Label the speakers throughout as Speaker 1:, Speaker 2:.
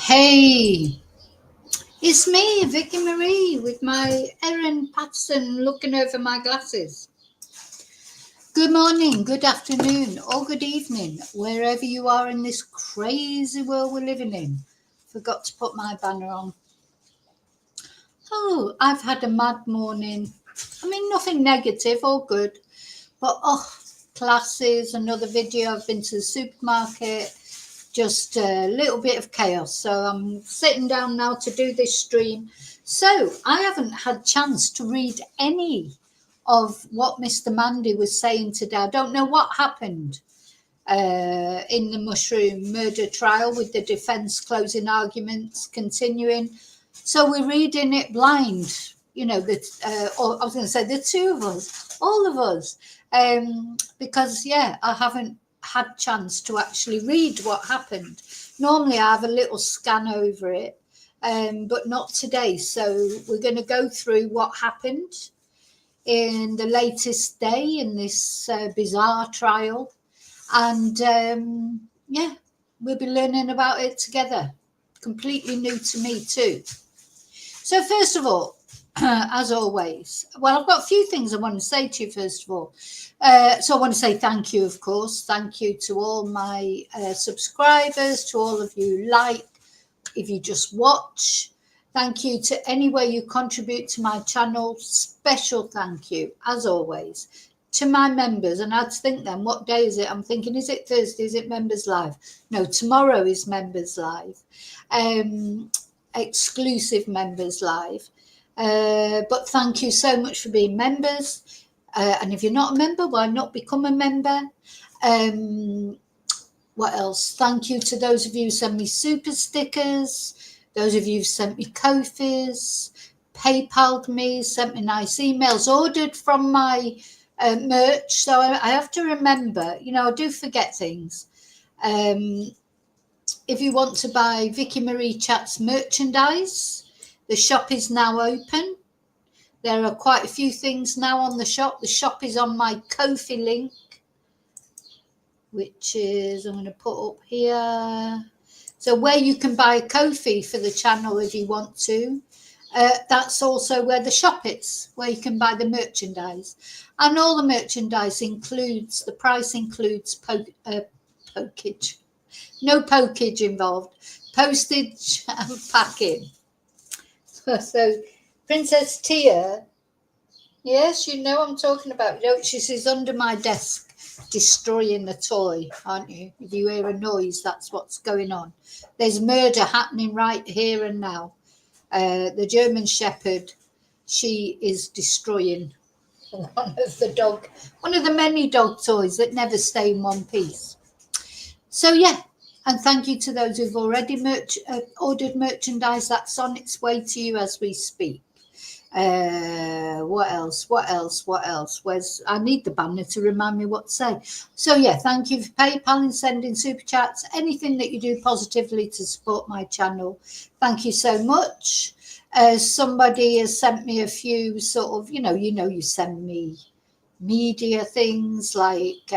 Speaker 1: Hey, it's me, Vicky Marie, with my Erin Patterson looking over my glasses. Good morning, good afternoon, or good evening, wherever you are in this crazy world we're living in. Forgot to put my banner on. Oh, I've had a mad morning. I mean, nothing negative, all good. But, classes, another video. I've been to the supermarket. Just a little bit of chaos. So I'm sitting down now to do this stream. So I haven't had chance to read any of what Mr. Mandy was saying today. I don't know what happened in the mushroom murder trial with the defence closing arguments continuing. So we're reading it blind, you know, or I was going to say the two of us, all of us, because, yeah, I haven't had chance to actually read what happened. Normally I have a little scan over it, but not today. So we're going to go through what happened in the latest day in this bizarre trial, and yeah, we'll be learning about it together. Completely new to me too. So first of all, as always, well, I've got a few things I want to say to you first of all. So I want to say thank you, of course. Thank you to all my subscribers, to all of you if you just watch. Thank you to any way you contribute to my channel. Special thank you, as always, to my members. And I'd think then, what day is it? I'm thinking, is it Thursday? Is it Members Live? No, tomorrow is Members Live. Exclusive Members Live. But thank you so much for being members. And if you're not a member, why not become a member? What else? Thank you to those of you who send me super stickers, those of you who sent me Ko-fis, PayPal'd me, sent me nice emails, ordered from my merch. So I have to remember, you know, I do forget things. If you want to buy Vicky Marie Chat's merchandise, the shop is now open. There are quite a few things now on the shop. The shop is on my Ko-fi link, which is, I'm going to put up here. So where you can buy a Ko-fi for the channel if you want to. That's also where the shop is, where you can buy the merchandise. And all the merchandise includes, the price includes pokage. No pokage involved. Postage and packing. So Princess Tia, yes, you know I'm talking about. You know, she's under my desk destroying a toy, aren't you? If you hear a noise, that's what's going on. There's murder happening right here and now. The German Shepherd, she is destroying one of the many dog toys that never stay in one piece. So yeah, and thank you to those who've already ordered merchandise. That's on its way to you as we speak. What else? I need the banner to remind me what to say. So yeah, thank you for PayPal and sending super chats. Anything that you do positively to support my channel, thank you so much. Somebody has sent me a few sort of, you send me media things like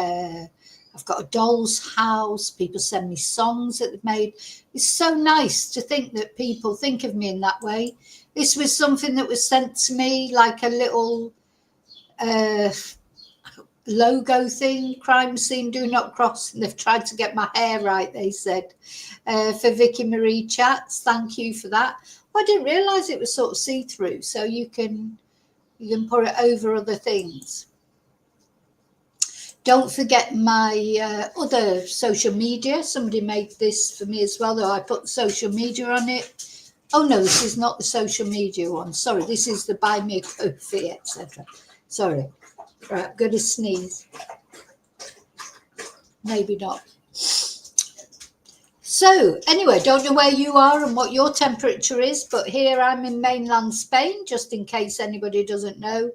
Speaker 1: I've got a doll's house. People send me songs that they've made. It's so nice to think that people think of me in that way. This was something that was sent to me, like a little logo thing, crime scene, do not cross. And they've tried to get my hair right, they said, for Vicky Marie Chats. Thank you for that. Well, I didn't realise it was sort of see-through, so you can put it over other things. Don't forget my other social media. Somebody made this for me as well, though I put social media on it. Oh, no, this is not the social media one. Sorry, this is the Buy Me a Ko-fi, etc. Sorry. Right, I'm going to sneeze. Maybe not. So anyway, don't know where you are and what your temperature is, but here I'm in mainland Spain, just in case anybody doesn't know.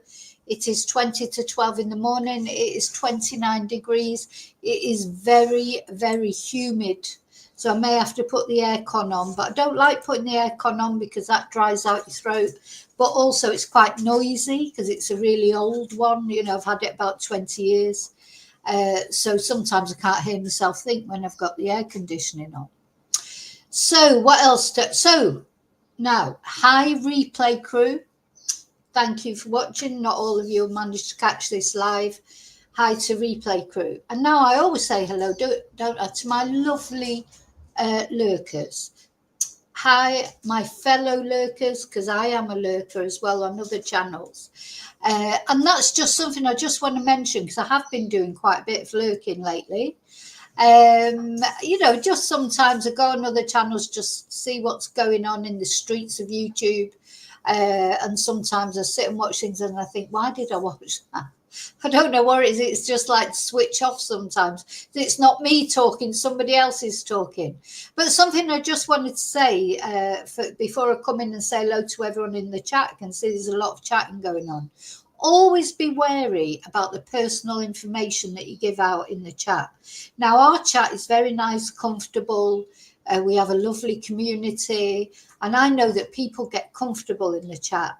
Speaker 1: It is 20 to 12 in the morning. It is 29 degrees. It is very, very humid. So I may have to put the aircon on, but I don't like putting the aircon on because that dries out your throat. But also it's quite noisy because it's a really old one. You know, I've had it about 20 years. So sometimes I can't hear myself think when I've got the air conditioning on. So what else? So now, hi replay crew. Thank you for watching. Not all of you managed to catch this live. Hi to replay crew. And now I always say hello, don't I, to my lovely lurkers. Hi, my fellow lurkers, because I am a lurker as well on other channels. And that's just something I just want to mention because I have been doing quite a bit of lurking lately. You know, just sometimes I go on other channels, just see what's going on in the streets of YouTube. And sometimes I sit and watch things and I think, why did I watch that? I don't know what it is. It's just like switch off sometimes. It's not me talking, somebody else is talking. But something I just wanted to say before I come in and say hello to everyone in the chat. I can see there's a lot of chatting going on. Always be wary about the personal information that you give out in the chat. Now, our chat is very nice, comfortable. We have a lovely community. And I know that people get comfortable in the chat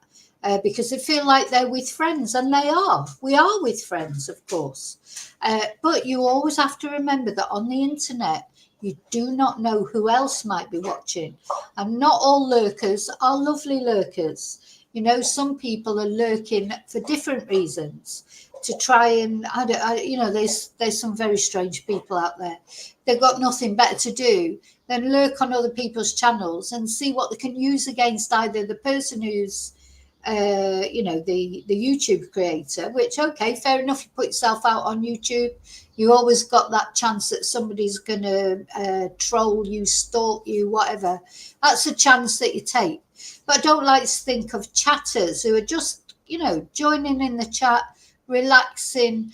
Speaker 1: because they feel like they're with friends, and they are. We are with friends, of course. But you always have to remember that on the internet, you do not know who else might be watching. And not all lurkers are lovely lurkers. You know, some people are lurking for different reasons to try and, you know, there's some very strange people out there. They've got nothing better to do than lurk on other people's channels and see what they can use against either the person who's, you know, the YouTube creator, which, okay, fair enough, you put yourself out on YouTube. You always got that chance that somebody's going to troll you, stalk you, whatever. That's a chance that you take. But I don't like to think of chatters who are just, you know, joining in the chat, relaxing,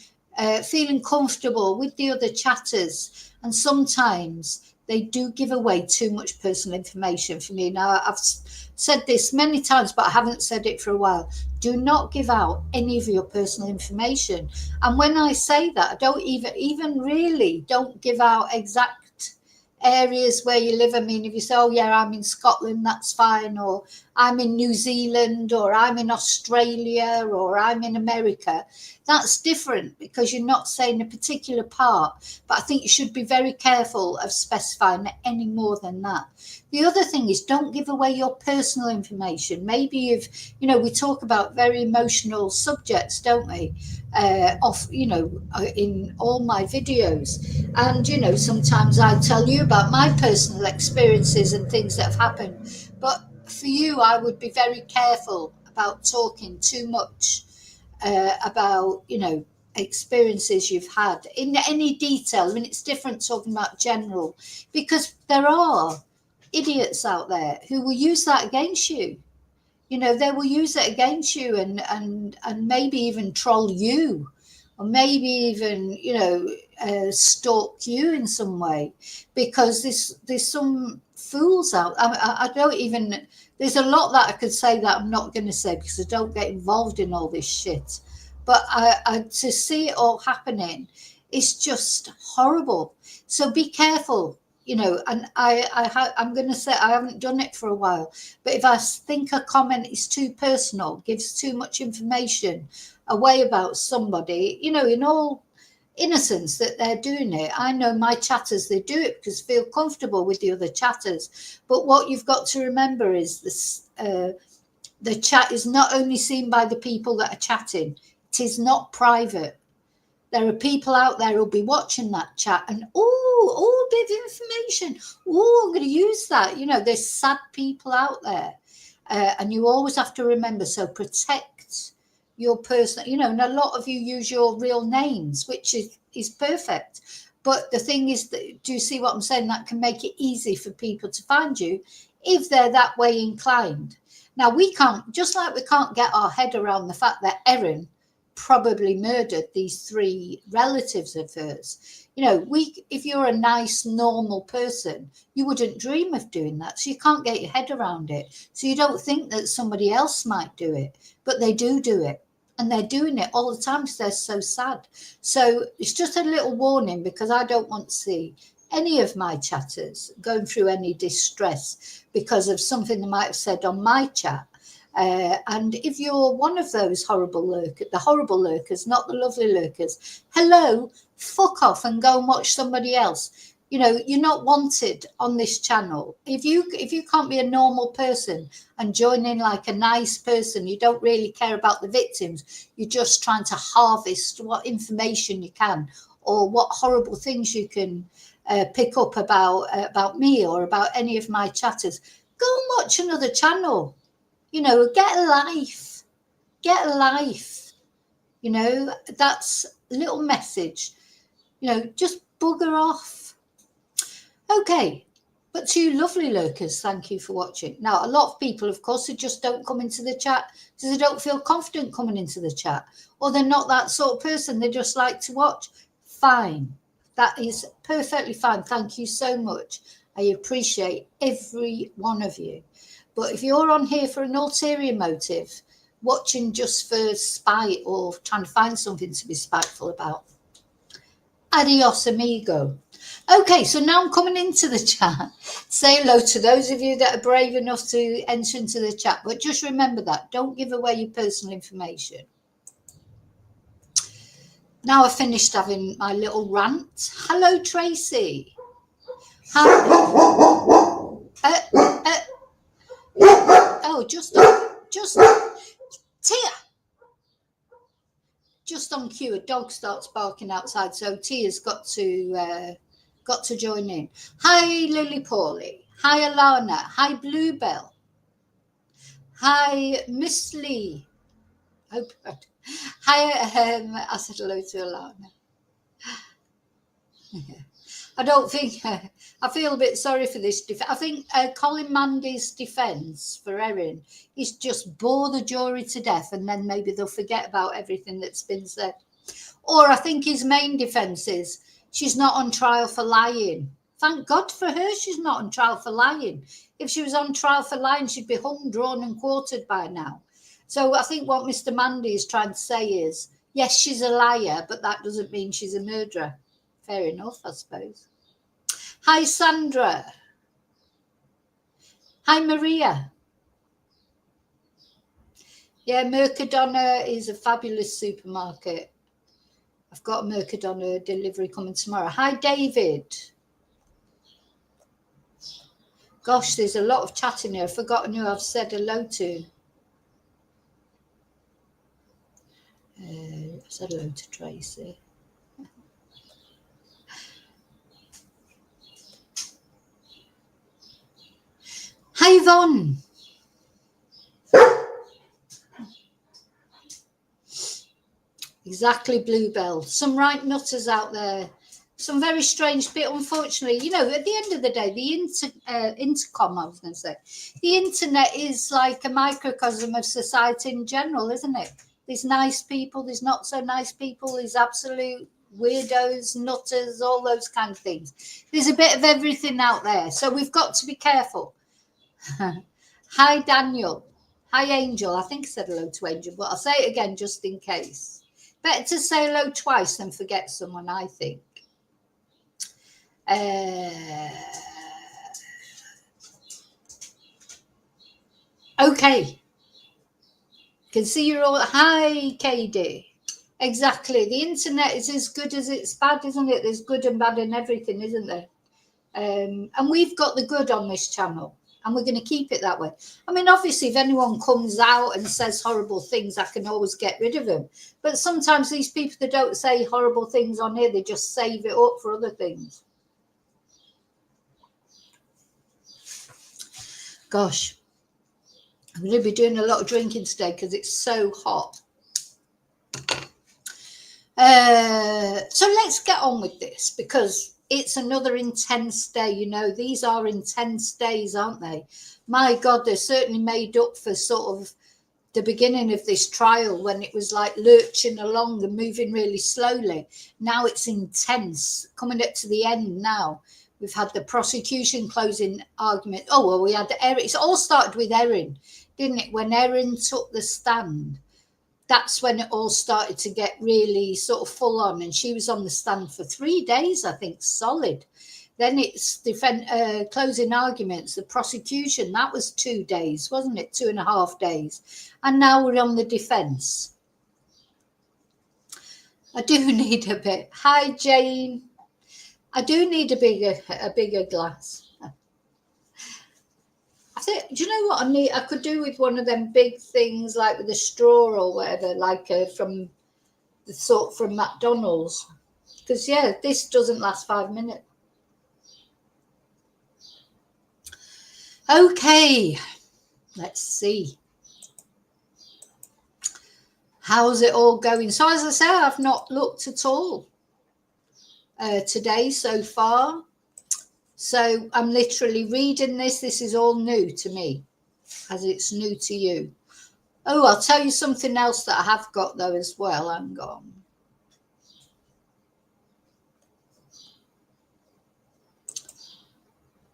Speaker 1: feeling comfortable with the other chatters. And sometimes they do give away too much personal information for me. Now, I've said this many times, but I haven't said it for a while. Do not give out any of your personal information. And when I say that, I don't even really don't give out exact areas where you live. I mean, if you say, oh yeah, I'm in Scotland, that's fine, or I'm in New Zealand, or I'm in Australia, or I'm in America, that's different because you're not saying a particular part. But I think you should be very careful of specifying any more than that. The other thing is, don't give away your personal information. Maybe if, you know, we talk about very emotional subjects, don't we? You know, in all my videos. And, you know, sometimes I tell you about my personal experiences and things that have happened. But for you, I would be very careful about talking too much about, you know, experiences you've had in any detail. I mean, it's different talking about general, because there are idiots out there who will use that against you. You know, they will use it against you and maybe even troll you, or maybe even, you know, stalk you in some way, because there's some fools out. I don't even, there's a lot that I could say that I'm not going to say because I don't get involved in all this shit. But to see it all happening is just horrible. So be careful. You know, and I'm going to say I haven't done it for a while, but if I think a comment is too personal, gives too much information away about somebody, you know, in all innocence that they're doing it. I know my chatters, they do it because they feel comfortable with the other chatters. But what you've got to remember is this, the chat is not only seen by the people that are chatting, it is not private. There are people out there who'll be watching that chat and, oh, a bit of information. Oh, I'm going to use that. You know, there's sad people out there. And you always have to remember, so protect your personal, you know, and a lot of you use your real names, which is perfect. But the thing is, that, do you see what I'm saying? That can make it easy for people to find you if they're that way inclined. Now, we can't, just like we can't get our head around the fact that Erin probably murdered these 3 relatives of hers. You know, if you're a nice, normal person, you wouldn't dream of doing that. So you can't get your head around it. So you don't think that somebody else might do it, but they do it. And they're doing it all the time because they're so sad. So it's just a little warning, because I don't want to see any of my chatters going through any distress because of something they might have said on my chat. And if you're one of those horrible lurkers, not the lovely lurkers, hello, fuck off and go and watch somebody else. You know, you're not wanted on this channel. If you can't be a normal person and join in like a nice person, you don't really care about the victims. You're just trying to harvest what information you can, or what horrible things you can pick up about me or about any of my chatters. Go and watch another channel. You know, get a life. You know, that's a little message. You know, just bugger off. Okay, but to you lovely lurkers, thank you for watching. Now, a lot of people, of course, who just don't come into the chat because they don't feel confident coming into the chat, or they're not that sort of person. They just like to watch. Fine. That is perfectly fine. Thank you so much. I appreciate every one of you. But if you're on here for an ulterior motive, watching just for spite or trying to find something to be spiteful about, adios amigo. Okay, so now I'm coming into the chat. Say hello to those of you that are brave enough to enter into the chat. But just remember that. Don't give away your personal information. Now I've finished having my little rant. Hello, Tracy. Hi. Oh, just Tia. Just on cue, a dog starts barking outside, so Tia's got to join in. Hi, Lily Pauly. Hi, Alana. Hi, Bluebell. Hi, Miss Lee. Oh, God. Hi, I said hello to Alana. I don't think, I feel a bit sorry for this. I think Colin Mandy's defence for Erin is just bore the jury to death, and then maybe they'll forget about everything that's been said. Or I think his main defence is she's not on trial for lying. Thank God for her she's not on trial for lying. If she was on trial for lying, she'd be hung, drawn and quartered by now. So I think what Mr Mandy is trying to say is, yes, she's a liar, but that doesn't mean she's a murderer. Fair enough, I suppose. Hi, Sandra. Hi, Maria. Yeah, Mercadona is a fabulous supermarket. I've got a Mercadona delivery coming tomorrow. Hi, David. Gosh, there's a lot of chat in here. I've forgotten who I've said hello to. I said hello to Tracy. Hi, Yvonne. Exactly, Bluebell. Some right nutters out there. Some very strange bit, unfortunately. You know, at the end of the day, the intercom, I was going to say, the internet is like a microcosm of society in general, isn't it? There's nice people, there's not so nice people, there's absolute weirdos, nutters, all those kind of things. There's a bit of everything out there. So we've got to be careful. Hi, Daniel. Hi, Angel. I think I said hello to Angel, but I'll say it again just in case. Better to say hello twice than forget someone, I think. Okay. Can see you're all. Hi, KD. Exactly. The internet is as good as it's bad, isn't it? There's good and bad in everything, isn't there? And we've got the good on this channel, and we're going to keep it that way. I mean, obviously, if anyone comes out and says horrible things, I can always get rid of them. But sometimes these people that don't say horrible things on here, they just save it up for other things. Gosh, I'm going to be doing a lot of drinking today because it's so hot. So let's get on with this, because it's another intense day. You know, these are intense days, aren't they? My God, they're certainly made up for sort of the beginning of this trial, when it was like lurching along and moving really slowly. Now it's intense, coming up to the end now. We've had the prosecution closing argument. Oh, well, we had Erin. It's all started with Erin, didn't it? When Erin took the stand, that's when it all started to get really sort of full on. And she was on the stand for 3 days, I think, solid. Then it's closing arguments, the prosecution, that was 2 days, wasn't it? 2.5 days. And now we're on the defence. I do need a bit. Hi, Jane. I do need a bigger glass. I think, do you know what I need? I could do with one of them big things, like with a straw or whatever, like from the sort from McDonald's. Because, yeah, this doesn't last 5 minutes. Okay, let's see. How's it all going? So, as I say, I've not looked at all today so far. So I'm literally reading this. This is all new to me, as it's new to you. Oh, I'll tell you something else that I have got, though, as well. Hang on.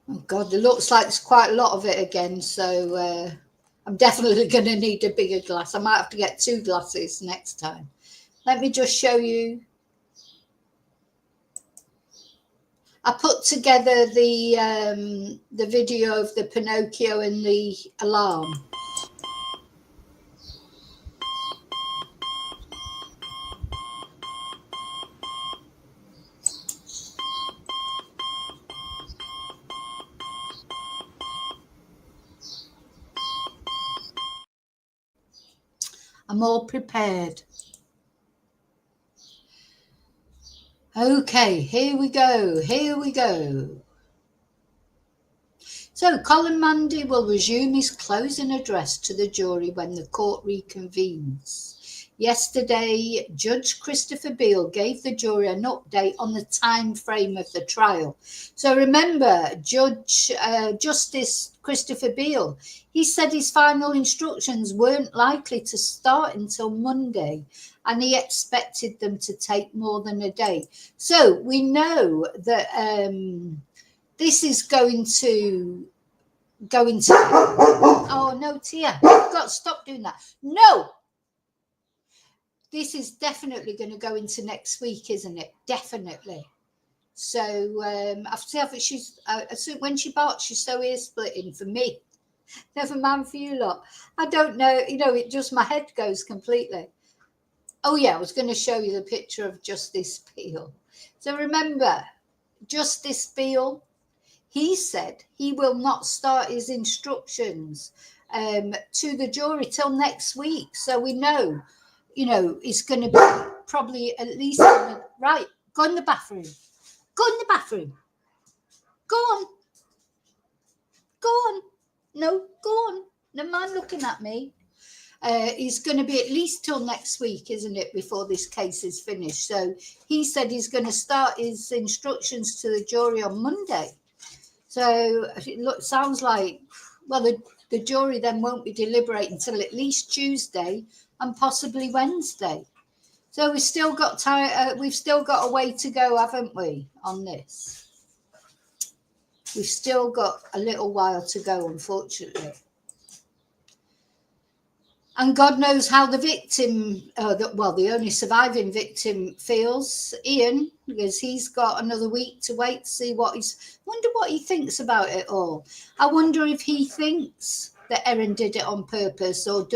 Speaker 1: Oh, God, it looks like there's quite a lot of it again. So I'm definitely going to need a bigger glass. I might have to get 2 glasses next time. Let me just show you. I put together the video of the Pinocchio and the alarm. I'm all prepared. Okay, here we go. Here we go. So, Colin Mandy will resume his closing address to the jury when the court reconvenes. Yesterday, Judge Christopher Beale gave the jury an update on the time frame of the trial. So remember, Justice Christopher Beale, he said his final instructions weren't likely to start until Monday, and he expected them to take more than a day. So we know that this is going to oh no, Tia, you've got to stop doing that. No, this is definitely going to go into next week, isn't it? Definitely. So she's when she barks, she's so ear splitting for me. Never mind for you lot. I don't know, it just, my head goes completely. Oh yeah, I was going to show you the picture of Justice Beale. So remember, Justice Beale, he said he will not start his instructions to the jury till next week. So we know, it's going to be probably at least right. Go in the bathroom. Go in the bathroom. Go on. Go on. No, go on. No mind looking at me. It's going to be at least till next week, isn't it, before this case is finished? So he said he's going to start his instructions to the jury on Monday. So it sounds like, well, the jury then won't be deliberating until at least Tuesday and possibly Wednesday. So we've still got time. We've still got a way to go, haven't we, on this? We've still got a little while to go, unfortunately. And God knows how the victim, the only surviving victim feels, Ian, because he's got another week to wait to see wonder what he thinks about it all. I wonder if he thinks that Erin did it on purpose, or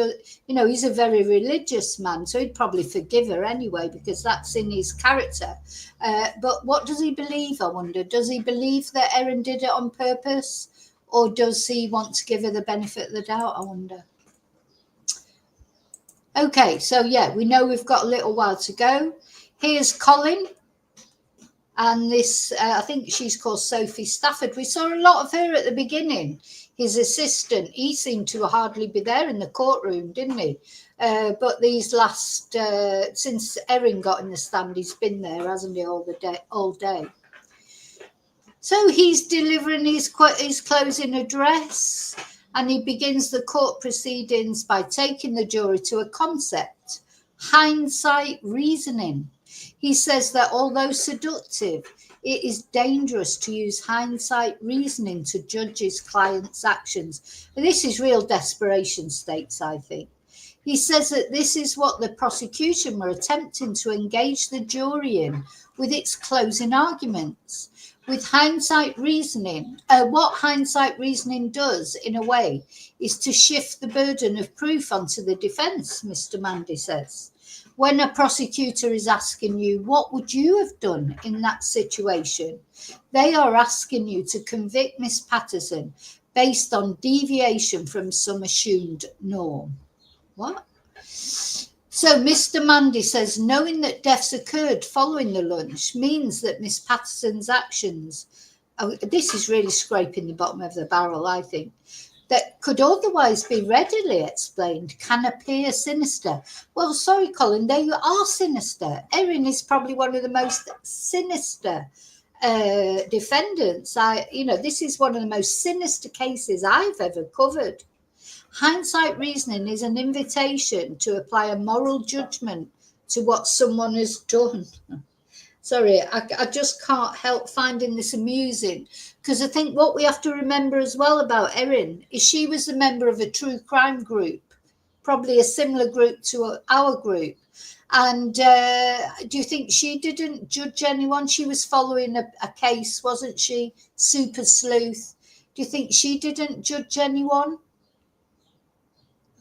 Speaker 1: he's a very religious man, so he'd probably forgive her anyway, because that's in his character. But what does he believe, I wonder? Does he believe that Erin did it on purpose, or does he want to give her the benefit of the doubt, I wonder? Okay, so yeah, we know we've got a little while to go. Here's Colin, and this, I think she's called Sophie Stafford. We saw a lot of her at the beginning. His assistant, he seemed to hardly be there in the courtroom, didn't he? But these last, since Erin got in the stand, he's been there, hasn't he, all day. So he's delivering his closing address. And he begins the court proceedings by taking the jury to a concept, hindsight reasoning. He says that although seductive, it is dangerous to use hindsight reasoning to judge his client's actions. And this is real desperation stakes, I think. He says that this is what the prosecution were attempting to engage the jury in with its closing arguments. With hindsight reasoning, what hindsight reasoning does, in a way, is to shift the burden of proof onto the defence, Mr Mandy says. When a prosecutor is asking you, what would you have done in that situation? They are asking you to convict Miss Patterson based on deviation from some assumed norm. What? So Mr Mandy says knowing that deaths occurred following the lunch means that Miss Patterson's actions, this is really scraping the bottom of the barrel, I think, that could otherwise be readily explained can appear sinister. Well, sorry, Colin, they are sinister. Erin is probably one of the most sinister defendants. This is one of the most sinister cases I've ever covered. Hindsight reasoning is an invitation to apply a moral judgment to what someone has done. Sorry, I just can't help finding this amusing, because I think what we have to remember as well about Erin is she was a member of a true crime group, probably a similar group to our group. And do you think she didn't judge anyone? She was following a case, wasn't she? Super sleuth. Do you think she didn't judge anyone?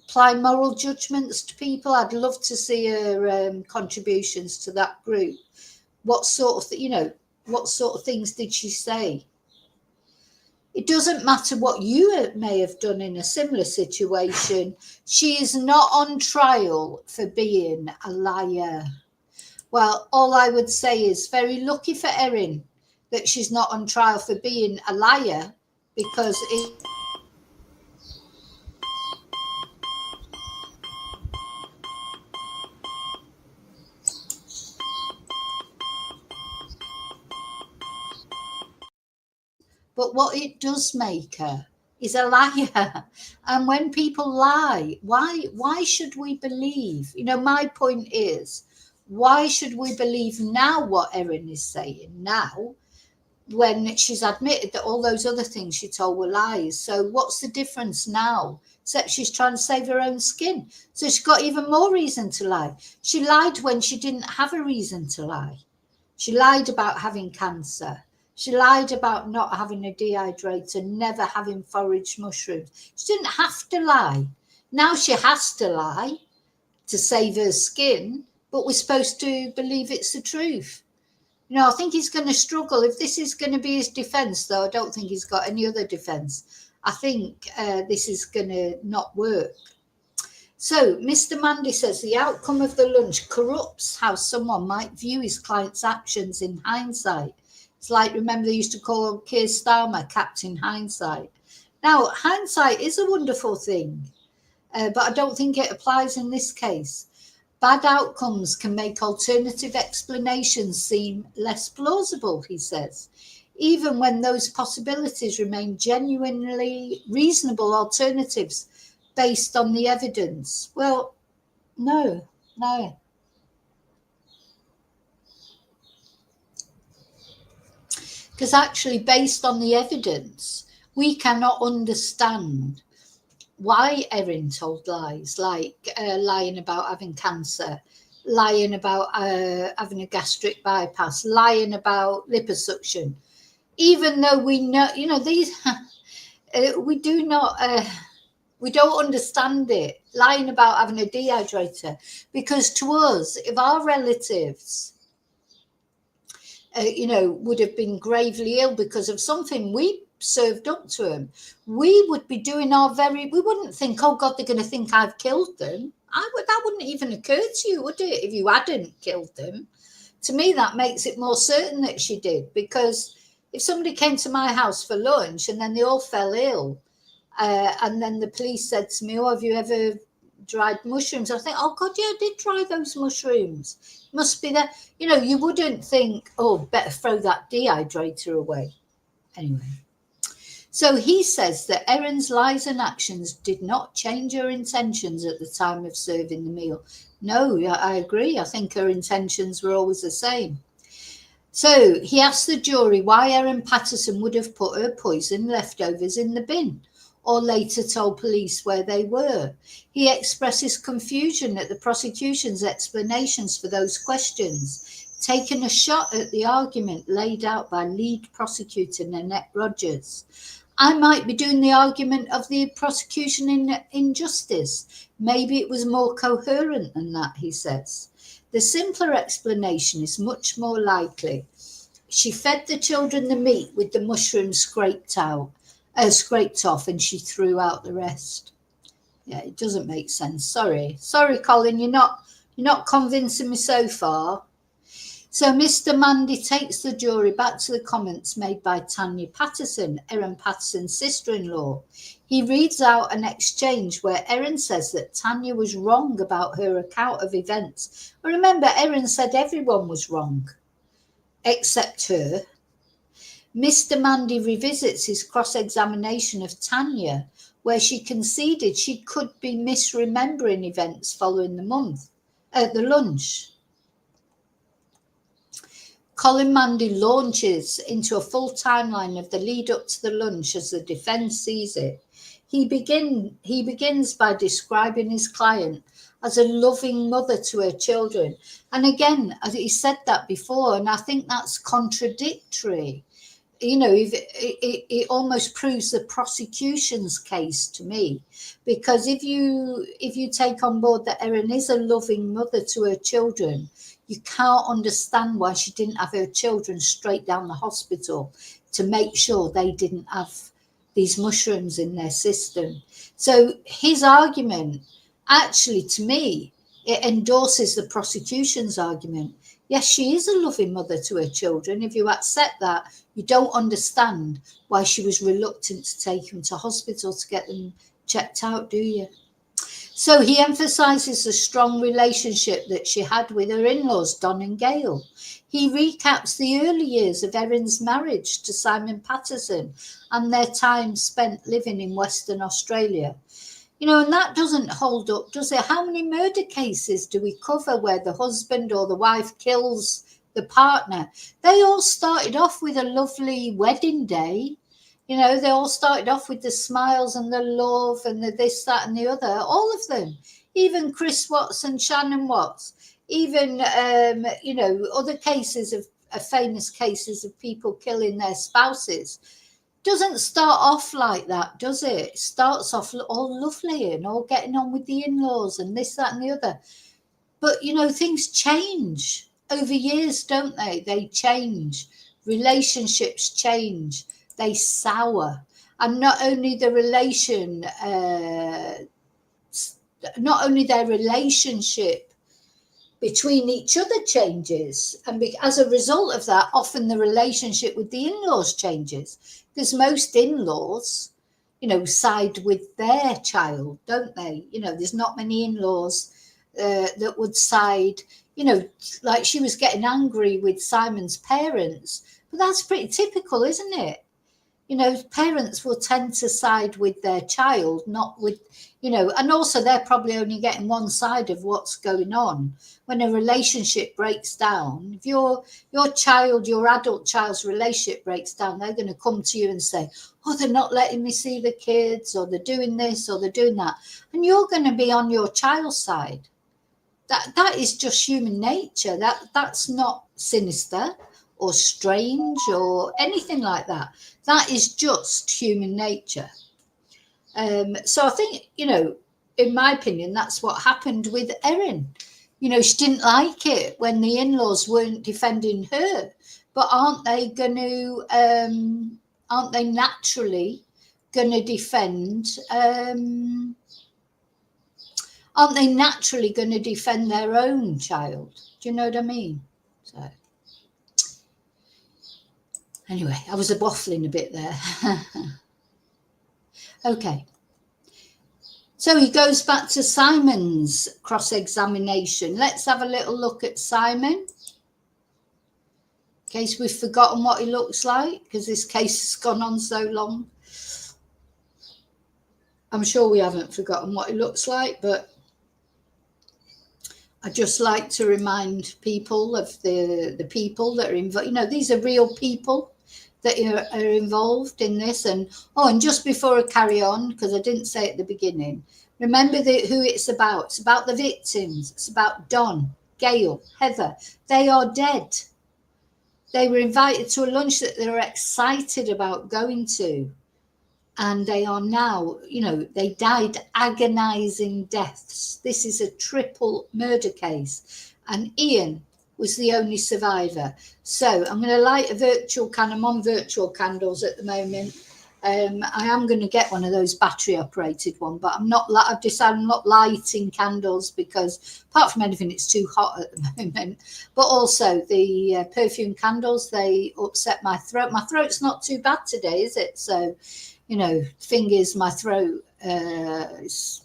Speaker 1: Apply moral judgments to people? I'd love to see her contributions to that group. What sort of things did she say? It doesn't matter what you may have done in a similar situation. She is not on trial for being a liar. Well, all I would say is very lucky for Erin that she's not on trial for being a liar, because but what it does make her is a liar. And when people lie, why should we believe? My point is, why should we believe now what Erin is saying now, when she's admitted that all those other things she told were lies? So what's the difference now? Except she's trying to save her own skin. So she's got even more reason to lie. She lied when she didn't have a reason to lie. She lied about having cancer. She lied about not having a dehydrator, never having foraged mushrooms. She didn't have to lie. Now she has to lie to save her skin, but we're supposed to believe it's the truth. I think he's going to struggle. If this is going to be his defence, though, I don't think he's got any other defence. I think this is going to not work. So Mr Mandy says the outcome of the lunch corrupts how someone might view his client's actions in hindsight. It's like, remember, they used to call Keir Starmer Captain Hindsight. Now, hindsight is a wonderful thing, but I don't think it applies in this case. Bad outcomes can make alternative explanations seem less plausible, he says, even when those possibilities remain genuinely reasonable alternatives based on the evidence. Well, no. Because actually, based on the evidence, we cannot understand why Erin told lies, like lying about having cancer, lying about having a gastric bypass, lying about liposuction, even though we know, these, we don't understand it, lying about having a dehydrator, because to us, if our relatives would have been gravely ill because of something we served up to them, we would be doing we wouldn't think, oh God, they're going to think I've killed them. That wouldn't even occur to you, would it, if you hadn't killed them? To me, that makes it more certain that she did, because if somebody came to my house for lunch and then they all fell ill, and then the police said to me, oh, have you ever dried mushrooms? I think, oh God, yeah, I did try those mushrooms. Must be that, you wouldn't think, oh, better throw that dehydrator away. Anyway. So he says that Erin's lies and actions did not change her intentions at the time of serving the meal. No, I agree. I think her intentions were always the same. So he asked the jury why Erin Patterson would have put her poison leftovers in the bin, or later told police where they were. He expresses confusion at the prosecution's explanations for those questions, taking a shot at the argument laid out by lead prosecutor Nanette Rogers. I might be doing the argument of the prosecution in injustice. Maybe it was more coherent than that, he says. The simpler explanation is much more likely. She fed the children the meat with the mushrooms scraped off, and she threw out the rest. Yeah, it doesn't make sense. Sorry, Colin, you're not convincing me so far. So Mr. Mandy takes the jury back to the comments made by Tanya Patterson, Erin Patterson's sister-in-law. He reads out an exchange where Erin says that Tanya was wrong about her account of events. Remember, Erin said everyone was wrong, except her. Mr. Mandy revisits his cross-examination of Tanya, where she conceded she could be misremembering events following the lunch. Colin Mandy launches into a full timeline of the lead up to the lunch as the defence sees it. He begins by describing his client as a loving mother to her children. And again, he said that before, and I think that's contradictory. You know, it almost proves the prosecution's case to me, because if you take on board that Erin is a loving mother to her children, you can't understand why she didn't have her children straight down the hospital to make sure they didn't have these mushrooms in their system. So his argument, actually, to me, it endorses the prosecution's argument. Yes, she is a loving mother to her children. If you accept that, you don't understand why she was reluctant to take them to hospital to get them checked out, do you? So he emphasises the strong relationship that she had with her in-laws, Don and Gail. He recaps the early years of Erin's marriage to Simon Patterson and their time spent living in Western Australia. You know, and that doesn't hold up, does it? How many murder cases do we cover where the husband or the wife kills the partner? They all started off with a lovely wedding day. You know, they all started off with the smiles and the love and the this, that and the other, all of them. Even Chris Watts and Shannon Watts, even, you know, other cases of famous cases of people killing their spouses. Doesn't start off like that, does it? It starts off all lovely and all getting on with the in-laws and this, that and the other. But, you know, things change over years, don't they? They change. Relationships change. They sour. And not only their relationship, between each other changes, and as a result of that, often the relationship with the in-laws changes, because most in-laws, you know, side with their child, don't they? You know, there's not many in-laws that would side, you know, like she was getting angry with Simon's parents, but that's pretty typical, isn't it? You know, parents will tend to side with their child, not with, you know, and also they're probably only getting one side of what's going on. When a relationship breaks down, if your adult child's relationship breaks down, they're going to come to you and say, oh, they're not letting me see the kids, or they're doing this, or they're doing that. And you're going to be on your child's side. That is just human nature. That's not sinister or strange or anything like that. That is just human nature. So I think, you know, in my opinion, that's what happened with Erin. You know, she didn't like it when the in-laws weren't defending her, but aren't they naturally going to defend their own child? Do you know what I mean? So anyway, I was waffling a bit there. Okay. So he goes back to Simon's cross-examination. Let's have a little look at Simon, in case we've forgotten what he looks like, because this case has gone on so long. I'm sure we haven't forgotten what he looks like, but I just like to remind people of the people that are involved. You know, these are real people that are involved in this. And just before I carry on, because I didn't say at the beginning, remember who it's about. It's about the victims. It's about Don, Gail, Heather. They are dead. They were invited to a lunch that they were excited about going to. And they are now, you know, they died agonizing deaths. This is a triple murder case. And Ian was the only survivor. So I'm going to light a virtual candle. I'm on virtual candles at the moment. I am going to get one of those battery operated one, but I've decided I'm not lighting candles because apart from anything, it's too hot at the moment. But also the perfume candles, they upset my throat. My throat's not too bad today, is it? So, you know, fingers, my throat, it's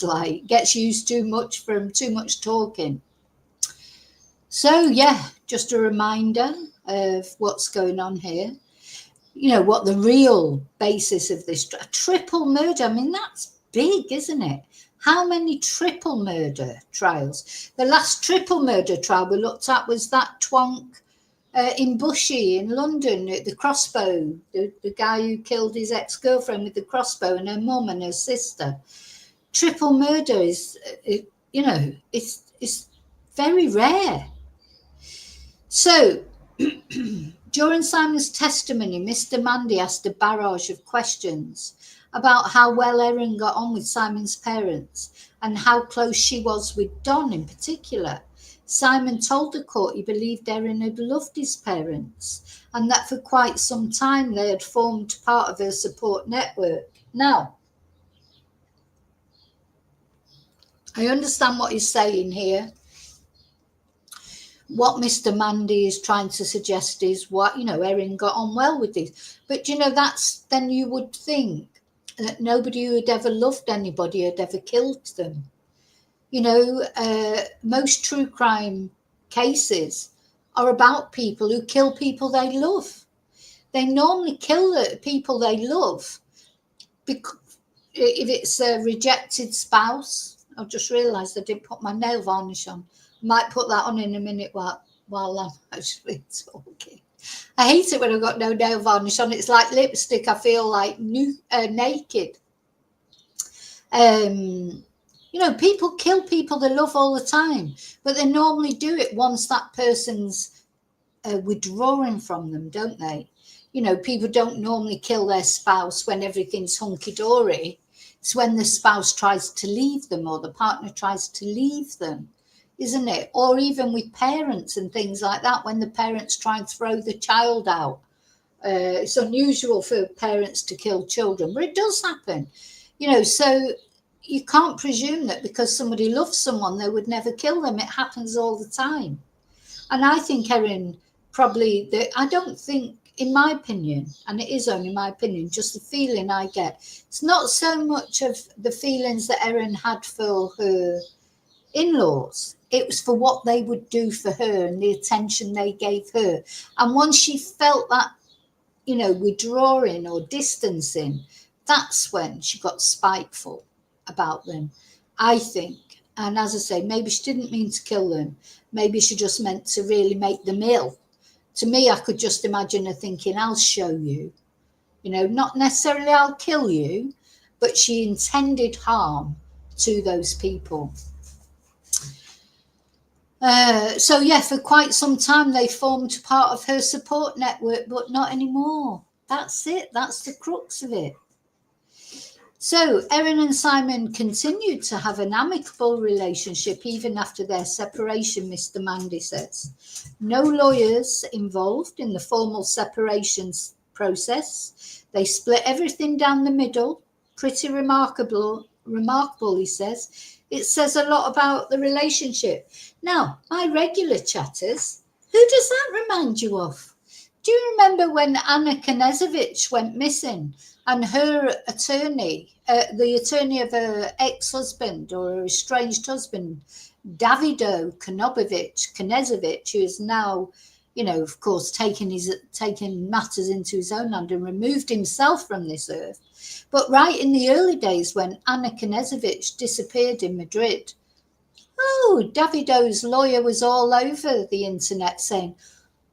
Speaker 1: like gets used too much from too much talking. So yeah, just a reminder of what's going on here. You know, what the real basis of this triple murder, I mean, that's big, isn't it? How many triple murder trials? The last triple murder trial we looked at was that twonk in Bushy in London, the crossbow, the guy who killed his ex-girlfriend with the crossbow and her mum and her sister. Triple murder is, you know, it's very rare. So during Simon's testimony, Mr. Mandy asked a barrage of questions about how well Erin got on with Simon's parents and how close she was with Don in particular. Simon told the court he believed Erin had loved his parents and that for quite some time they had formed part of her support network. Now, I understand what he's saying here. What Mr. Mandy is trying to suggest is what, you know, Erin got on well with this. But, you know, then you would think that nobody who had ever loved anybody had ever killed them. You know, most true crime cases are about people who kill people they love. They normally kill the people they love because if it's a rejected spouse. I've just realised I didn't put my nail varnish on. Might put that on in a minute while I'm actually talking. I hate it when I've got no nail varnish on. It's like lipstick. I feel like naked. You know, people kill people they love all the time, but they normally do it once that person's withdrawing from them, don't they? You know, people don't normally kill their spouse when everything's hunky-dory. It's when the spouse tries to leave them or the partner tries to leave them, isn't it? Or even with parents and things like that, when the parents try and throw the child out. It's unusual for parents to kill children, but it does happen. You know, so you can't presume that because somebody loves someone, they would never kill them. It happens all the time. And I think Erin probably, I don't think, in my opinion, and it is only my opinion, just the feeling I get, it's not so much of the feelings that Erin had for her in-laws. It was for what they would do for her and the attention they gave her. And once she felt that, you know, withdrawing or distancing, that's when she got spiteful about them, I think. And as I say, maybe she didn't mean to kill them. Maybe she just meant to really make them ill. To me, I could just imagine her thinking, I'll show you. You know, not necessarily I'll kill you, but she intended harm to those people. So yeah, for quite some time they formed part of her support network, but not anymore. That's it. That's the crux of it. So Erin and Simon continued to have an amicable relationship even after their separation, Mr. Mandy says. No lawyers involved in the formal separation process. They split everything down the middle. Pretty remarkable, he says. It says a lot about the relationship. Now, my regular chatters, who does that remind you of? Do you remember when Anna Knezovich went missing and her attorney, the attorney of her ex-husband or her estranged husband, Davido Knezovich, who is now of course, taking matters into his own hand and removed himself from this earth. But right in the early days when Anna Knežević disappeared in Madrid, Davido's lawyer was all over the internet saying,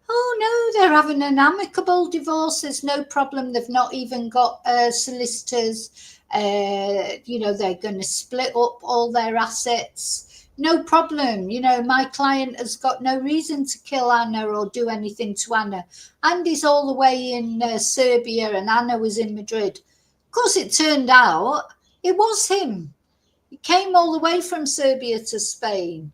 Speaker 1: oh no, they're having an amicable divorce, there's no problem, they've not even got solicitors, they're going to split up all their assets. No problem. My client has got no reason to kill Anna or do anything to Anna. Andy's all the way in Serbia and Anna was in Madrid. Of course, it turned out it was him. He came all the way from Serbia to Spain,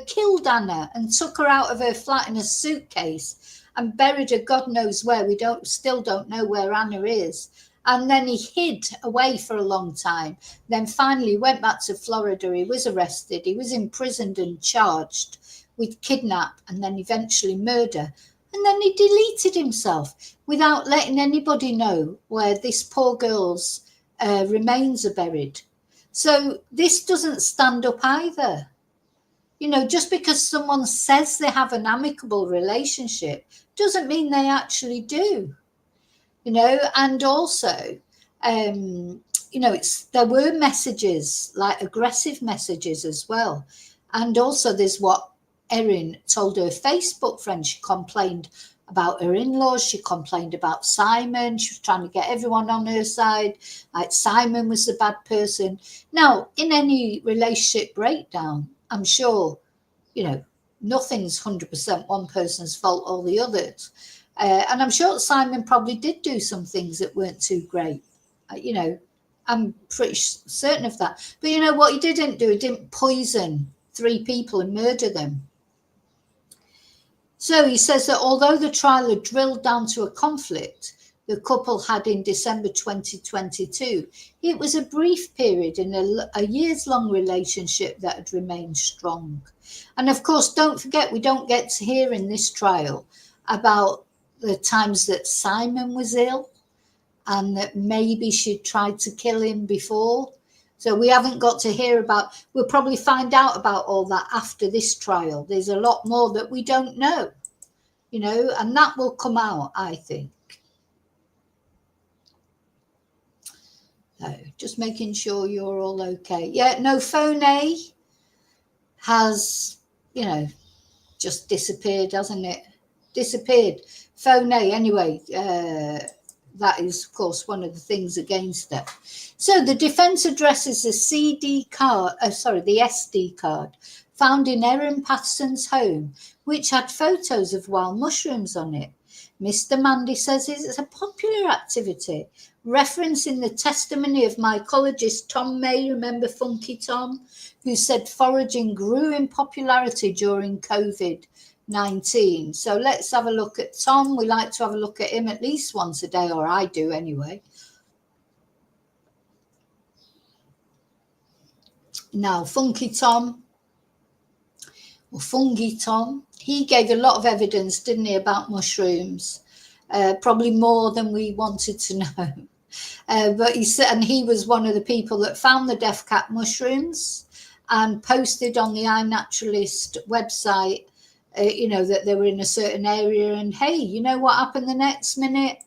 Speaker 1: killed Anna and took her out of her flat in a suitcase and buried her God knows where. We still don't know where Anna is. And then he hid away for a long time. Then finally went back to Florida. He was arrested. He was imprisoned and charged with kidnap and then eventually murder. And then he deleted himself without letting anybody know where this poor girl's remains are buried. So this doesn't stand up either. Just because someone says they have an amicable relationship doesn't mean they actually do. And also, there were messages, like aggressive messages as well. And also there's what Erin told her Facebook friend. She complained about her in-laws. She complained about Simon. She was trying to get everyone on her side. Like Simon was the bad person. Now, in any relationship breakdown, I'm sure, nothing's 100% one person's fault or the others. And I'm sure Simon probably did do some things that weren't too great. I'm pretty certain of that. But what he didn't do? He didn't poison 3 people and murder them. So he says that although the trial had drilled down to a conflict the couple had in December 2022, it was a brief period in a years-long relationship that had remained strong. And of course, don't forget, we don't get to hear in this trial about the times that Simon was ill and that maybe she'd tried to kill him before. So we haven't got to hear about, we'll probably find out about all that after this trial. There's a lot more that we don't know, and that will come out, I think. So just making sure you're all okay. Yeah, no, phone A has, just disappeared, hasn't it? Disappeared. Phone A, anyway, that is, of course, one of the things against it. So the defence addresses the SD card found in Erin Patterson's home, which had photos of wild mushrooms on it. Mr. Mandy says it's a popular activity, referencing the testimony of mycologist Tom May, remember Funky Tom, who said foraging grew in popularity during COVID-19. So let's have a look at Tom. We like to have a look at him at least once a day, or I do anyway. Now, Funky Tom, or Fungi Tom, he gave a lot of evidence, didn't he, about mushrooms, probably more than we wanted to know. But he said, and he was one of the people that found the death cap mushrooms and posted on the iNaturalist website, that they were in a certain area. And hey, you know what happened the next minute?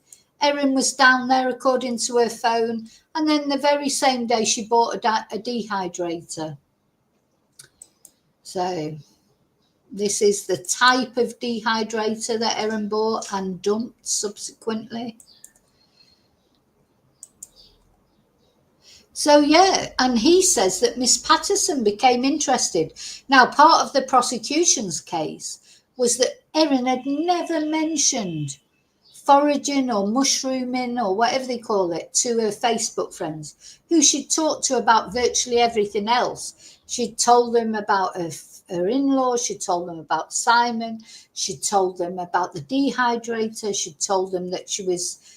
Speaker 1: Erin was down there, according to her phone. And then the very same day, she bought a dehydrator. So this is the type of dehydrator that Erin bought and dumped subsequently. So, yeah, and he says that Miss Patterson became interested. Now, part of the prosecution's case was that Erin had never mentioned foraging or mushrooming or whatever they call it to her Facebook friends, who she'd talked to about virtually everything else. She'd told them about her in-laws, she told them about Simon, she told them about the dehydrator, she told them that she was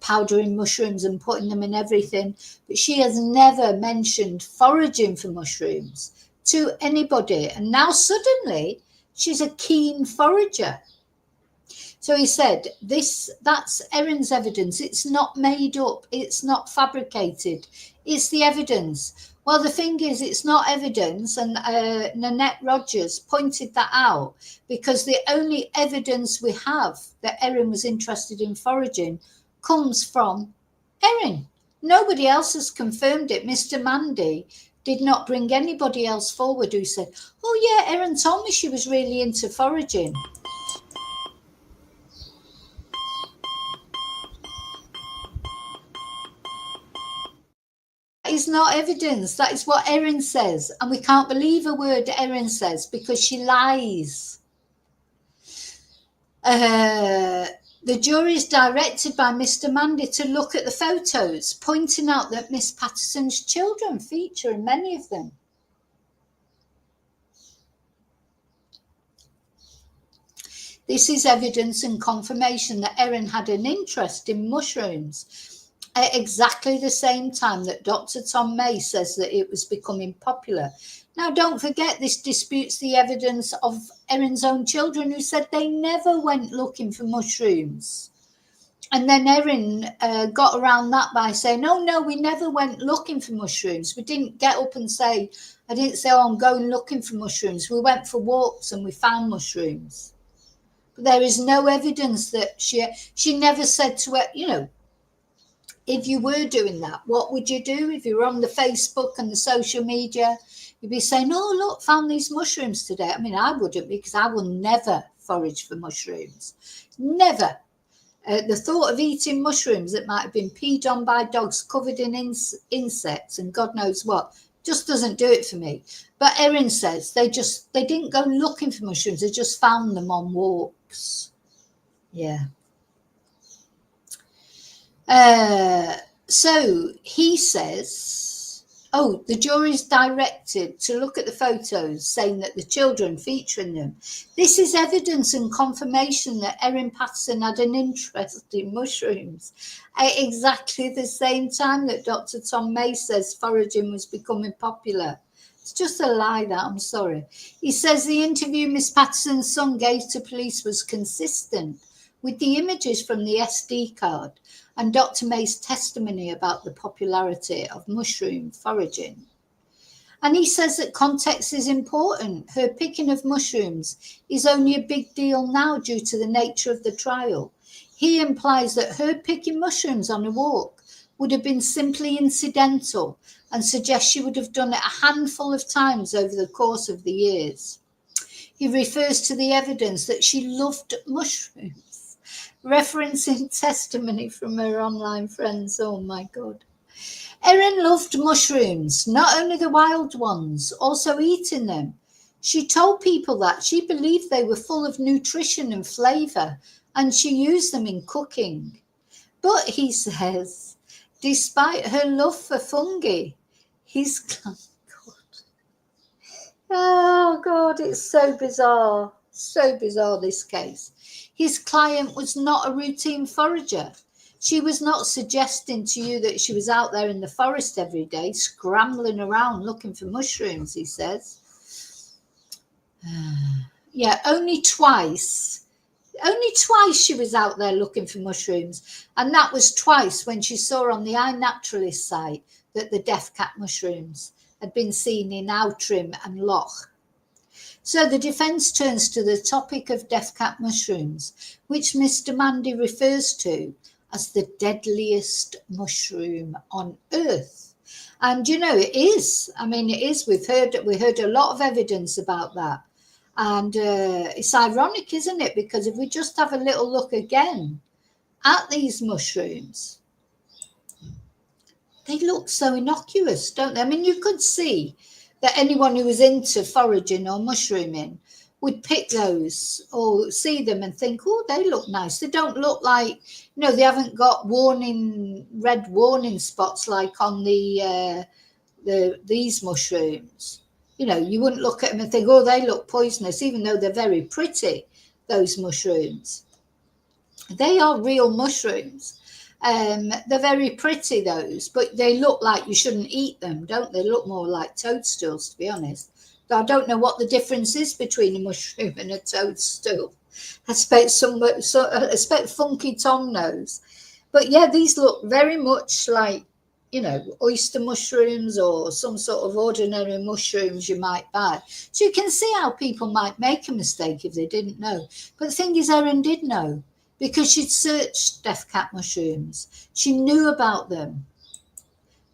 Speaker 1: powdering mushrooms and putting them in everything, but she has never mentioned foraging for mushrooms to anybody. And now suddenly she's a keen forager. So he said, that's Erin's evidence. It's not made up. It's not fabricated. It's the evidence. Well, the thing is, it's not evidence, and Nanette Rogers pointed that out, because the only evidence we have that Erin was interested in foraging comes from Erin. Nobody else has confirmed it. Mr. Mandy did not bring anybody else forward who said, oh yeah, Erin told me she was really into foraging. That is not evidence. That is what Erin says. And we can't believe a word Erin says because she lies. The jury is directed by Mr. Mandy to look at the photos, pointing out that Miss Patterson's children feature in many of them. This is evidence and confirmation that Erin had an interest in mushrooms at exactly the same time that Dr. Tom May says that it was becoming popular. Now, don't forget, this disputes the evidence of Erin's own children who said they never went looking for mushrooms. And then Erin got around that by saying, oh, no, we never went looking for mushrooms. We didn't get up and say, I didn't say, oh, I'm going looking for mushrooms. We went for walks and we found mushrooms. But there is no evidence that she never said to her, you know, if you were doing that, what would you do? If you were on the Facebook and the social media, you'd be saying, oh, look, found these mushrooms today. I mean, I wouldn't, because I will never forage for mushrooms. Never. The thought of eating mushrooms that might have been peed on by dogs covered in insects and God knows what just doesn't do it for me. But Erin says they didn't go looking for mushrooms. They just found them on walks. Yeah. So he says, oh, the jury's directed to look at the photos, saying that the children feature in them. This is evidence and confirmation that Erin Patterson had an interest in mushrooms at exactly the same time that Dr. Tom May says foraging was becoming popular. It's just a lie, that, I'm sorry. He says the interview Miss Patterson's son gave to police was consistent with the images from the SD card and Dr. May's testimony about the popularity of mushroom foraging. And he says that context is important. Her picking of mushrooms is only a big deal now due to the nature of the trial. He implies that her picking mushrooms on a walk would have been simply incidental and suggests she would have done it a handful of times over the course of the years. He refers to the evidence that she loved mushrooms, referencing testimony from her online friends. Oh my God. Erin loved mushrooms, not only the wild ones, also eating them. She told people that she believed they were full of nutrition and flavour, and she used them in cooking. But he says, despite her love for fungi, oh God, it's so bizarre, this case. His client was not a routine forager. She was not suggesting to you that she was out there in the forest every day, scrambling around looking for mushrooms, he says. Yeah, only twice she was out there looking for mushrooms. And that was twice when she saw on the iNaturalist site that the death cat mushrooms had been seen in Outrim and Loch. So the defence turns to the topic of death cat mushrooms, which Mr. Mandy refers to as the deadliest mushroom on earth. And you know, it is. I mean, it is. We heard a lot of evidence about that. And it's ironic, isn't it? Because if we just have a little look again at these mushrooms, they look so innocuous, don't they? I mean, you could see that anyone who was into foraging or mushrooming would pick those or see them and think, oh, they look nice. They don't look like, you know, they haven't got red warning spots like on these mushrooms. You know, you wouldn't look at them and think, oh, they look poisonous, even though they're very pretty, those mushrooms. They are real mushrooms. They're very pretty, those, but they look like you shouldn't eat them, don't they? Look more like toadstools, to be honest. But I don't know what the difference is between a mushroom and a toadstool. I expect Funky Tom knows. But yeah, these look very much like you know, oyster mushrooms or some sort of ordinary mushrooms you might buy. So you can see how people might make a mistake if they didn't know. But the thing is, Erin did know, because she'd searched death cap mushrooms. She knew about them.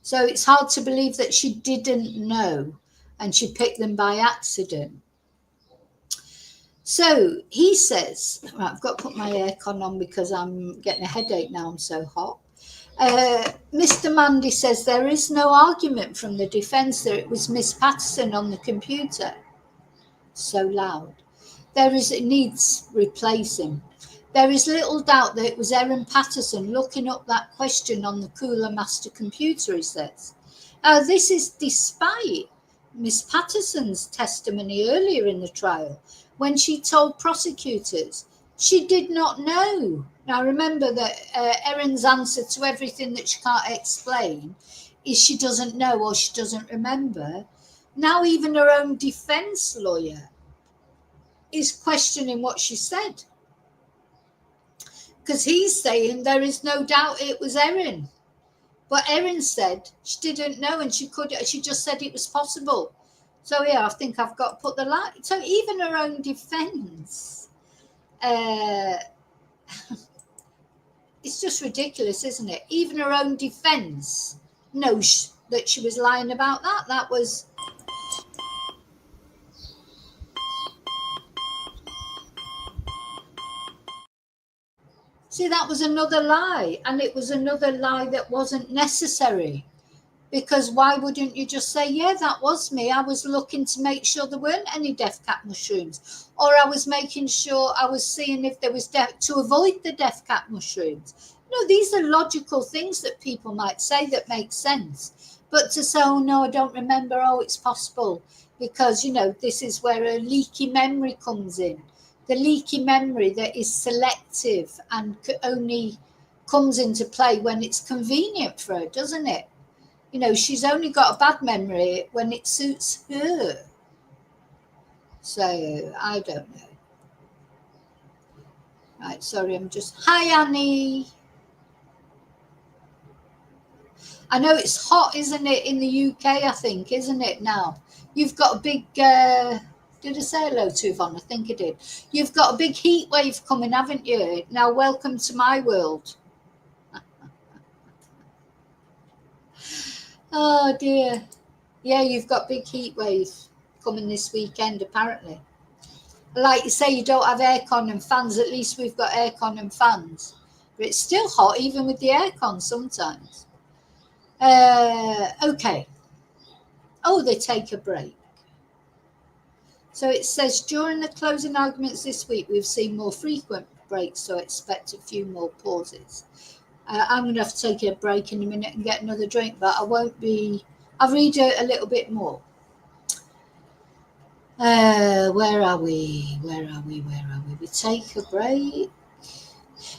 Speaker 1: So it's hard to believe that she didn't know and she picked them by accident. So he says, right, I've got to put my aircon on because I'm getting a headache now, I'm so hot. Mr. Mandy says there is no argument from the defence that it was Miss Patterson on the computer. So loud. It needs replacing. There is little doubt that it was Erin Patterson looking up that question on the Cooler Master computer, he says. This is despite Miss Patterson's testimony earlier in the trial, when she told prosecutors she did not know. Now remember that Erin's answer to everything that she can't explain is she doesn't know or she doesn't remember. Now even her own defence lawyer is questioning what she said, because he's saying there is no doubt it was Erin. But Erin said she didn't know and she just said it was possible. So yeah, I think I've got to put the light. So even her own defence, it's just ridiculous, isn't it? Even her own defence knows that she was lying about that. That was... See, that was another lie, and it was another lie that wasn't necessary. Because why wouldn't you just say, yeah, that was me. I was looking to make sure there weren't any death cap mushrooms. Or I was making sure, I was seeing if there was to avoid the death cap mushrooms. No, these are logical things that people might say that make sense. But to say, oh, no, I don't remember, oh, it's possible. Because, you know, this is where a leaky memory comes in. The leaky memory that is selective and only comes into play when it's convenient for her, doesn't it? You know, she's only got a bad memory when it suits her. So, I don't know. Right, sorry, I'm just... Hi, Annie. I know it's hot, isn't it, in the UK, I think, isn't it, now? You've got a big... did I say hello to Yvonne? I think I did. You've got a big heat wave coming, haven't you? Now, welcome to my world. Oh, dear. Yeah, you've got big heat wave coming this weekend, apparently. Like you say, you don't have aircon and fans. At least we've got aircon and fans. But it's still hot, even with the aircon sometimes. Okay. Oh, they take a break. So it says, during the closing arguments this week, we've seen more frequent breaks, so expect a few more pauses. I'm going to have to take a break in a minute and get another drink, but I won't be... I'll read a little bit more. Where are we? We take a break.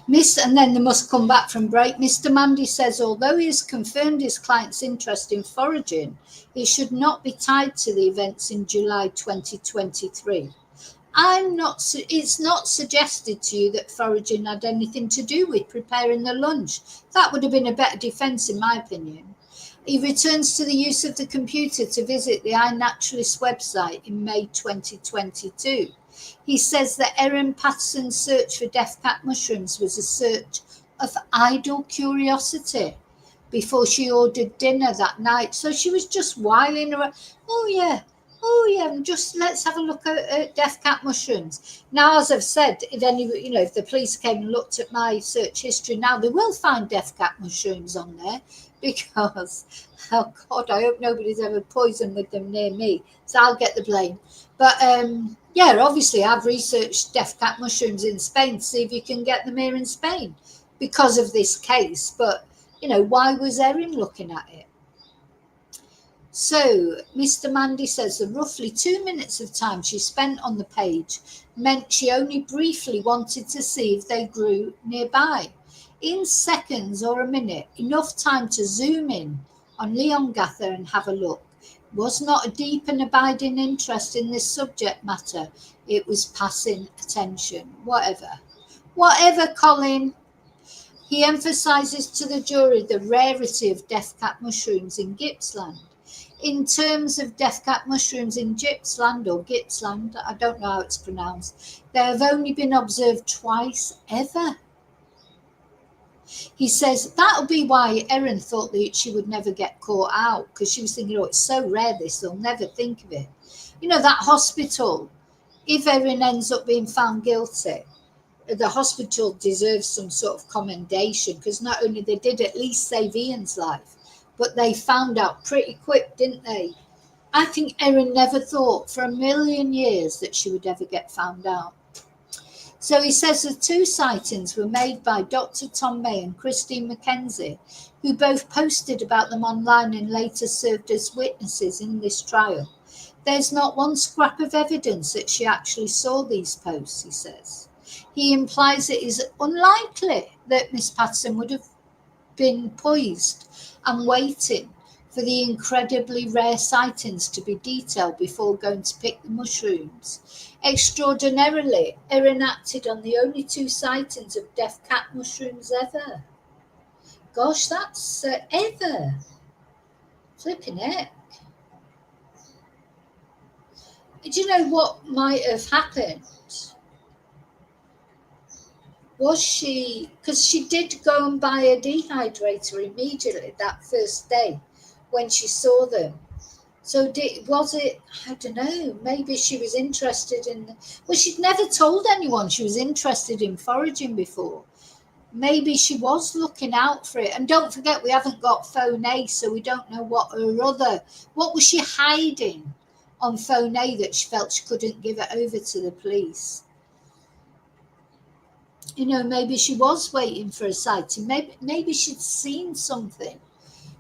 Speaker 1: And then they must come back from break. Mr. Mandy says, although he has confirmed his client's interest in foraging, it should not be tied to the events in July 2023. It's not suggested to you that foraging had anything to do with preparing the lunch. That would have been a better defence, in my opinion. He returns to the use of the computer to visit the iNaturalist website in May 2022. He says that Erin Patterson's search for death cap mushrooms was a search of idle curiosity before she ordered dinner that night. So she was just whiling around. Oh yeah, just let's have a look at death cap mushrooms. Now, as I've said, if the police came and looked at my search history now, they will find death cap mushrooms on there, because, oh God, I hope nobody's ever poisoned with them near me, so I'll get the blame. But yeah, obviously I've researched death cap mushrooms in Spain to see if you can get them here in Spain because of this case. But, why was Erin looking at it? So Mr. Mandy says the roughly 2 minutes of time she spent on the page meant she only briefly wanted to see if they grew nearby. In seconds or a minute, enough time to zoom in on Leongatha and have a look. It was not a deep and abiding interest in this subject matter. It was passing attention. Whatever, Colin. He emphasises to the jury the rarity of death cap mushrooms in Gippsland. In terms of death cap mushrooms in Gippsland or Gippsland, I don't know how it's pronounced, they have only been observed twice ever. He says that'll be why Erin thought that she would never get caught out, because she was thinking, oh, it's so rare this, they'll never think of it. You know, that hospital, if Erin ends up being found guilty, the hospital deserves some sort of commendation, because not only they did at least save Ian's life, but they found out pretty quick, didn't they? I think Erin never thought for a million years that she would ever get found out. So he says the two sightings were made by Dr. Tom May and Christine Mackenzie, who both posted about them online and later served as witnesses in this trial. There's not one scrap of evidence that she actually saw these posts, he says. He implies it is unlikely that Miss Patterson would have been poised and waiting for the incredibly rare sightings to be detailed before going to pick the mushrooms. Extraordinarily, Erin acted on the only two sightings of death cap mushrooms ever. Gosh, that's ever. Flipping heck. Do you know what might have happened? Was she, because she did go and buy a dehydrator immediately that first day when she saw them. So was it, I don't know, maybe she was interested in, well, she'd never told anyone she was interested in foraging before. Maybe she was looking out for it. And don't forget, we haven't got phone A, so we don't know what was she hiding on phone A that she felt she couldn't give it over to the police? You know, maybe she was waiting for a sighting. Maybe she'd seen something.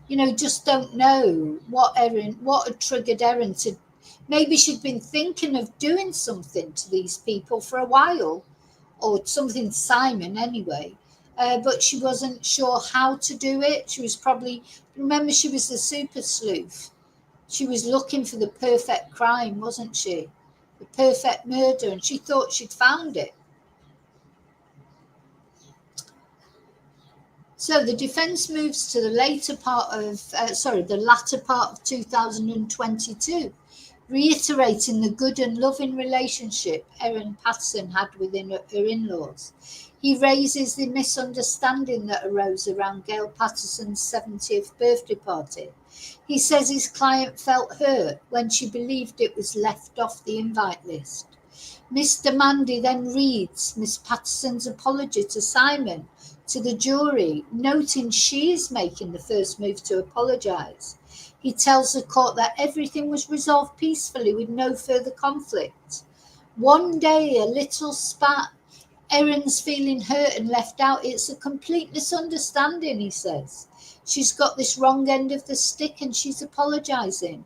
Speaker 1: You know, just don't know what had triggered Erin to. Maybe she'd been thinking of doing something to these people for a while, or something to Simon anyway, but she wasn't sure how to do it. She was probably, remember, she was the super sleuth. She was looking for the perfect crime, wasn't she? The perfect murder, and she thought she'd found it. So the defence moves to the latter part of 2022, reiterating the good and loving relationship Erin Patterson had with her in-laws. He raises the misunderstanding that arose around Gail Patterson's 70th birthday party. He says his client felt hurt when she believed it was left off the invite list. Mr Mandy then reads Miss Patterson's apology to Simon to the jury, noting she is making the first move to apologise. He tells the court that everything was resolved peacefully with no further conflict. One day, a little spat. Erin's feeling hurt and left out. It's a complete misunderstanding, he says. She's got this wrong end of the stick and she's apologising.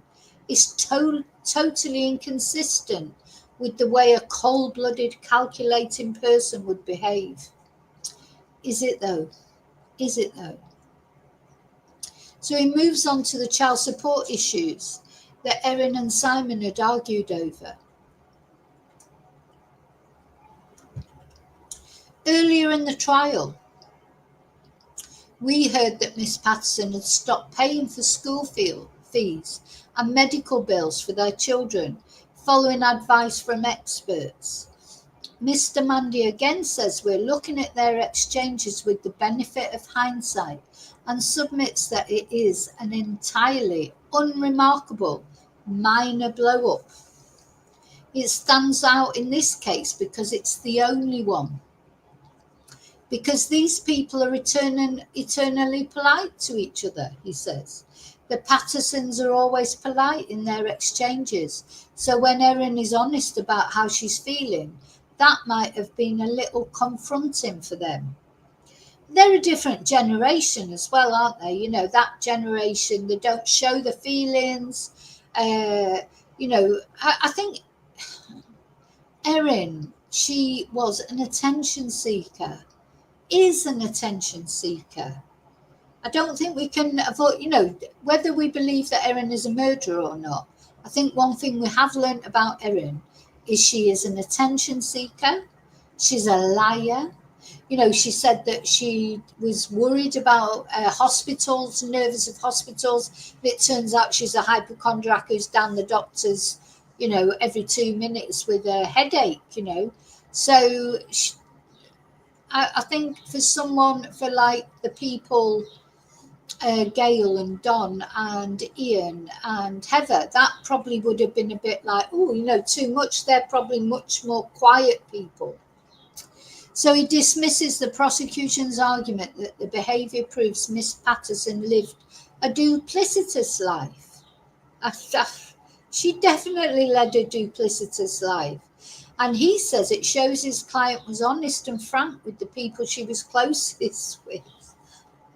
Speaker 1: It's totally inconsistent with the way a cold-blooded, calculating person would behave. Is it though? Is it though? So he moves on to the child support issues that Erin and Simon had argued over. Earlier in the trial, we heard that Miss Patterson had stopped paying for school fees and medical bills for their children, following advice from experts. Mr Mandy again says we're looking at their exchanges with the benefit of hindsight and submits that it is an entirely unremarkable minor blow-up. It stands out in this case because it's the only one. Because these people are eternally polite to each other, he says. The Pattersons are always polite in their exchanges, so when Erin is honest about how she's feeling, that might have been a little confronting for them. They're a different generation as well, aren't they? You know, that generation, they don't show the feelings. I think Erin, she was an attention seeker, is an attention seeker. I don't think we can avoid, whether we believe that Erin is a murderer or not. I think one thing we have learnt about Erin is she is an attention seeker. She's a liar. You know, she said that she was worried about hospitals, nervous of hospitals. But it turns out she's a hypochondriac who's down the doctors, you know, every 2 minutes with a headache, you know. So I think for someone, for like the people, Gail and Don and Ian and Heather, that probably would have been a bit like, oh, you know, too much. They're probably much more quiet people. So he dismisses the prosecution's argument that the behaviour proves Miss Patterson lived a duplicitous life. She definitely led a duplicitous life. And he says it shows his client was honest and frank with the people she was closest with.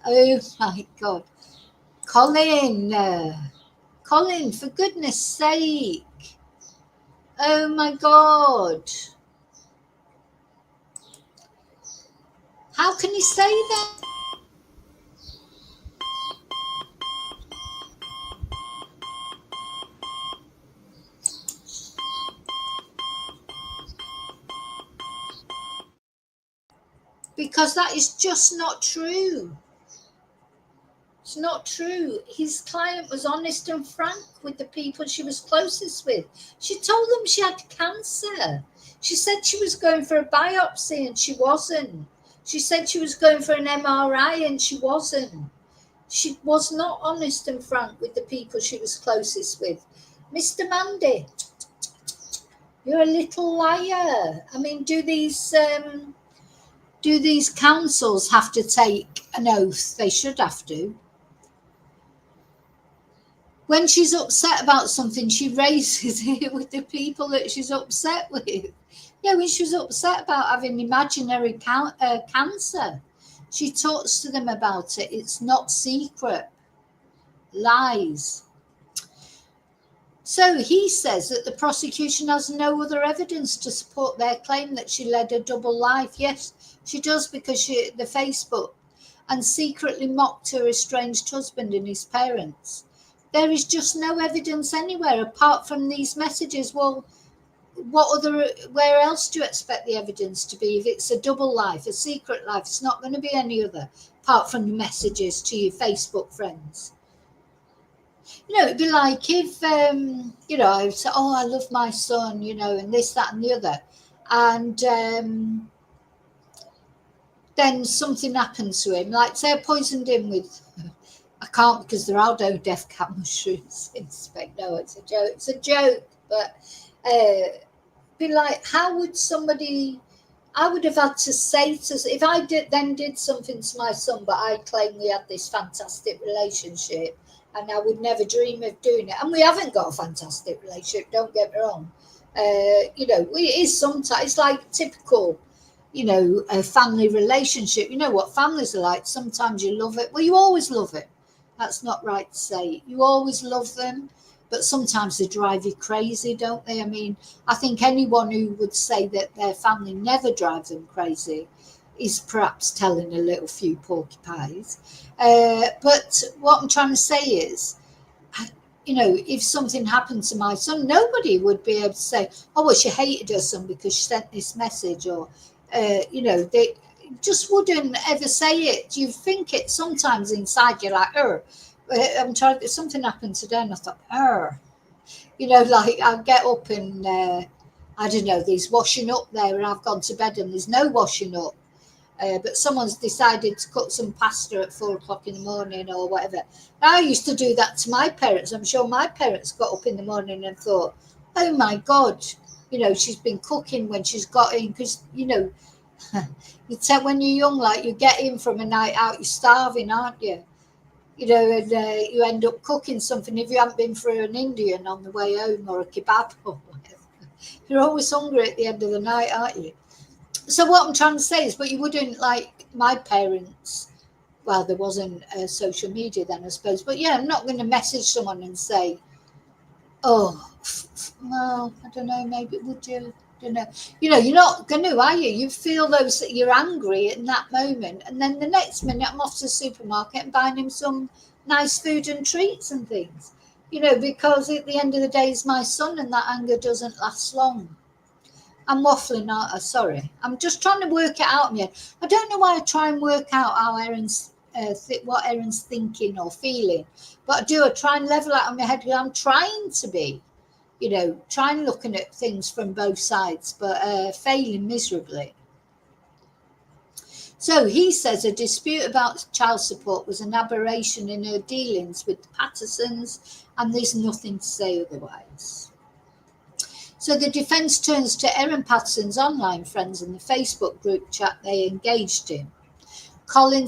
Speaker 1: Oh my God. Colin, for goodness sake. Oh my God. How can you say that? Because that is just not true. It's not true. His client was honest and frank with the people she was closest with. She told them she had cancer. She said she was going for a biopsy and she wasn't. She said she was going for an MRI and she wasn't. She was not honest and frank with the people she was closest with. Mr. Mandy, you're a little liar. I mean, do these councils have to take an oath? They should have to. When she's upset about something, she raises it with the people that she's upset with. Yeah, when she was upset about having imaginary cancer, she talks to them about it. It's not secret. Lies. So he says that the prosecution has no other evidence to support their claim that she led a double life. Yes, she does, because the Facebook, and secretly mocked her estranged husband and his parents. There is just no evidence anywhere apart from these messages. Well, where else do you expect the evidence to be? If it's a double life, a secret life, it's not going to be any other apart from the messages to your Facebook friends. You know, it'd be like if, you know, I would say, oh, I love my son, you know, and this, that, and the other. And then something happens to him, like say I poisoned him with, I can't because there are no death cap mushrooms in Spain. No, it's a joke. It's a joke. But be like, how would somebody? I would have had to say to, if I did something to my son, but I claim we had this fantastic relationship, and I would never dream of doing it. And we haven't got a fantastic relationship. Don't get me wrong. You know, it is sometimes. It's like typical, you know, a family relationship. You know what families are like. Sometimes you love it. Well, you always love it. That's not right to say. You always love them, but sometimes they drive you crazy, don't they? I mean, I think anyone who would say that their family never drives them crazy is perhaps telling a little few porcupines. But what I'm trying to say is, you know, if something happened to my son, nobody would be able to say, oh, well, she hated her son because she sent this message, or, you know, they just wouldn't ever say it. You think it sometimes inside, you're like, I'm trying to, something happened today and I thought, you know, like I'll get up and I don't know, there's washing up there and I've gone to bed and there's no washing up, but someone's decided to cook some pasta at 4:00 in the morning or whatever. I used to do that to my parents. I'm sure my parents got up in the morning and thought, oh my God, you know, she's been cooking when she's got in, because, you know, you tell when you're young, like you get in from a night out, you're starving, aren't you? You know, and you end up cooking something if you haven't been for an Indian on the way home or a kebab or whatever. You're always hungry at the end of the night, aren't you? So what I'm trying to say is, but you wouldn't, like my parents, well, there wasn't social media then, I suppose, but yeah, I'm not going to message someone and say, oh, well, I don't know, maybe would you? You know, you're not going to, are you? You feel those that you're angry in that moment, and then the next minute I'm off to the supermarket and buying him some nice food and treats and things, you know, because at the end of the day, it's my son, and that anger doesn't last long. I'm waffling out. Sorry. I'm just trying to work it out in my head. I don't know why I try and work out how Erin's what Erin's thinking or feeling, but I do. I try and level out in my head because I'm trying to be, trying looking at things from both sides, but failing miserably. So he says a dispute about child support was an aberration in her dealings with the Pattersons, and there's nothing to say otherwise. So the defence turns to Erin Patterson's online friends in the Facebook group chat they engaged in. Colin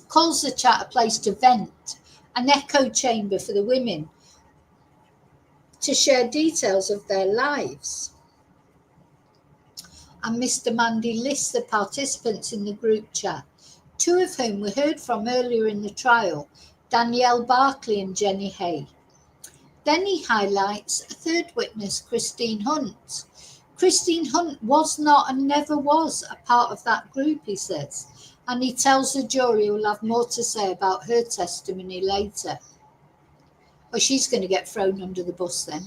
Speaker 1: calls the chat a place to vent, an echo chamber for the women to share details of their lives. And Mr Mandy lists the participants in the group chat, two of whom were heard from earlier in the trial, Danielle Barclay and Jenny Hay. Then he highlights a third witness, Christine Hunt. Christine Hunt was not and never was a part of that group, he says, and he tells the jury he'll have more to say about her testimony later. Well, she's going to get thrown under the bus then.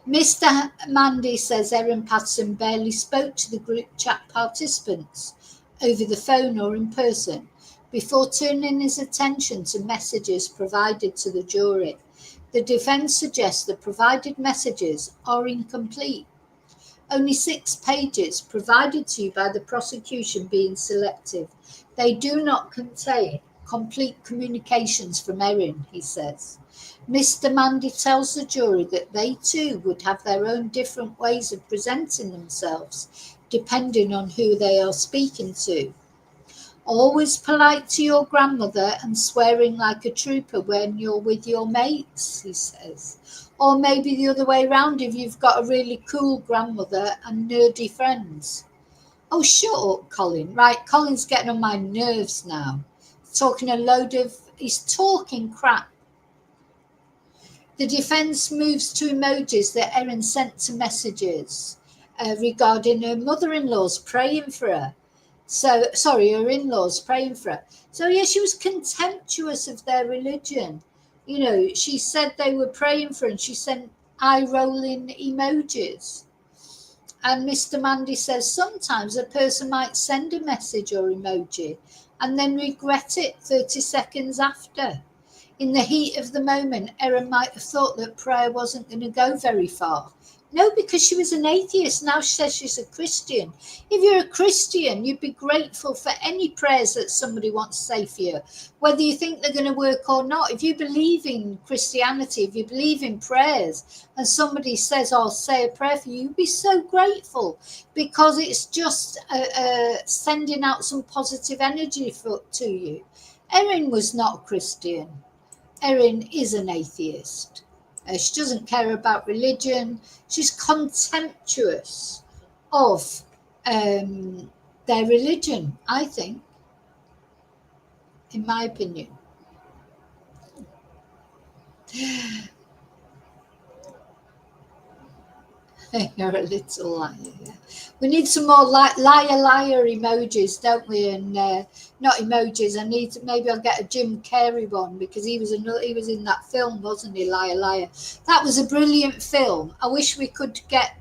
Speaker 1: Mr Mandy says Erin Patterson barely spoke to the group chat participants over the phone or in person before turning his attention to messages provided to the jury. The defence suggests the provided messages are incomplete. Only 6 pages provided to you by the prosecution being selective. They do not contain complete communications from Erin, he says. Mr Mandy tells the jury that they too would have their own different ways of presenting themselves, depending on who they are speaking to. Always polite to your grandmother and swearing like a trooper when you're with your mates, he says. Or maybe the other way around if you've got a really cool grandmother and nerdy friends. Oh, shut up, Colin. Right, Colin's getting on my nerves now. He's talking crap. The defence moves to emojis that Erin sent to messages regarding her mother-in-law's praying for her. Her in-laws praying for her. So, yeah, she was contemptuous of their religion. She said they were praying for her and she sent eye-rolling emojis. And Mr Mandy says sometimes a person might send a message or emoji and then regret it 30 seconds after. In the heat of the moment, Erin might have thought that prayer wasn't going to go very far. No, because she was an atheist. Now she says she's a Christian. If you're a Christian, you'd be grateful for any prayers that somebody wants to say for you, whether you think they're going to work or not. If you believe in Christianity, if you believe in prayers, and somebody says, I'll say a prayer for you, you'd be so grateful because it's just sending out some positive energy to you. Erin was not a Christian. Erin is an atheist. She doesn't care about religion. She's contemptuous of their religion, I think, in my opinion. You're a little liar. Yeah. We need some more liar emojis, don't we? And not emojis. Maybe I'll get a Jim Carrey one because he was in that film, wasn't he? Liar. That was a brilliant film. I wish we could get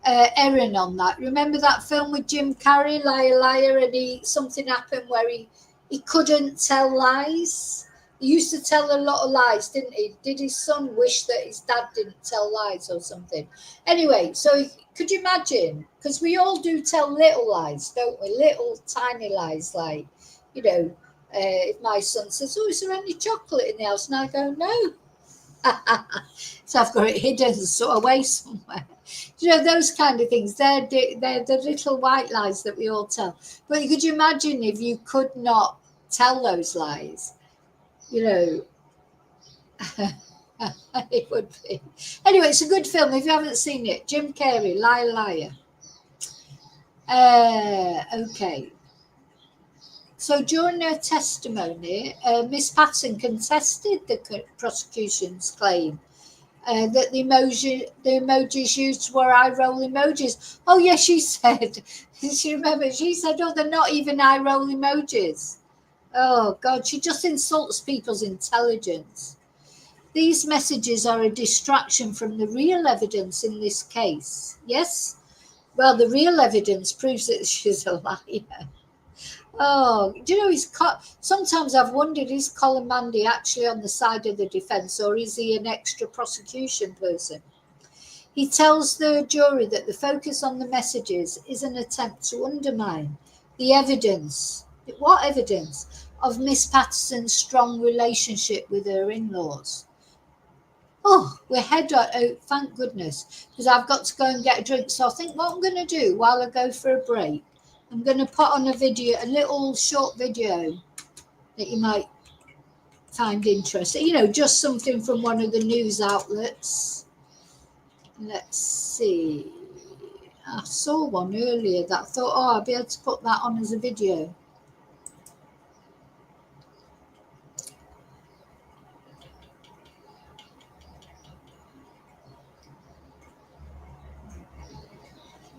Speaker 1: Erin on that. Remember that film with Jim Carrey, Liar, and something happened where he couldn't tell lies. He used to tell a lot of lies, didn't he? Did his son wish that his dad didn't tell lies or something? Anyway, so could you imagine? Because we all do tell little lies, don't we? Little tiny lies, like, if my son says, is there any chocolate in the house? And I go, no. So I've got it hidden away somewhere. Those kind of things. They're the little white lies that we all tell. But could you imagine if you could not tell those lies? It would be. Anyway, it's a good film. If you haven't seen it, Jim Carrey, Liar. Okay. So during her testimony, Miss Patterson contested the prosecution's claim that the emojis used were eye-roll emojis. Oh, yes, she said. She remember? She said, they're not even eye-roll emojis. Oh, God, she just insults people's intelligence. These messages are a distraction from the real evidence in this case. Yes, Well, the real evidence proves that she's a liar. Oh, do you know, sometimes I've wondered, is Colin Mandy actually on the side of the defence, or is he an extra prosecution person? He tells the jury that the focus on the messages is an attempt to undermine the evidence. What evidence? Of Miss Patterson's strong relationship with her in-laws. Oh, we're head out, thank goodness, because I've got to go and get a drink. So I think what I'm going to do while I go for a break, I'm going to put on a little short video that you might find interesting. You know, just something from one of the news outlets. Let's see. I saw one earlier that I thought, oh, I'll be able to put that on as a video.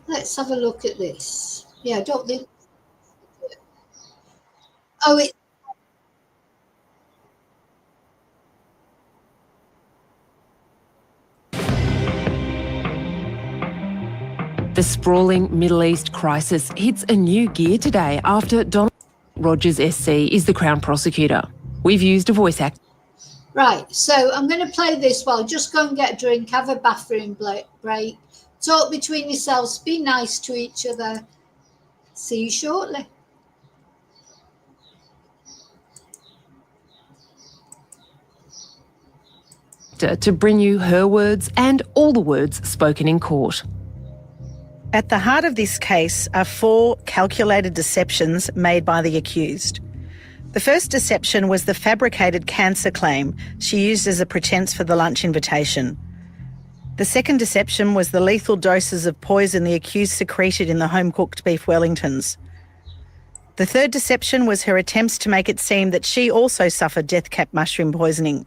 Speaker 1: Let's have a look at this. Yeah, I don't think. Oh, it.
Speaker 2: The sprawling Middle East crisis hits a new gear today after Donald Rogers SC is the Crown prosecutor. We've used a voice actor.
Speaker 1: Right, so I'm going to play this while just go and get a drink, have a bathroom break, talk between yourselves, be nice to each other. See you shortly.
Speaker 2: To bring you her words and all the words spoken in court.
Speaker 3: At the heart of this case are 4 calculated deceptions made by the accused. The first deception was the fabricated cancer claim she used as a pretence for the lunch invitation. The second deception was the lethal doses of poison the accused secreted in the home-cooked beef Wellingtons. The third deception was her attempts to make it seem that she also suffered death cap mushroom poisoning.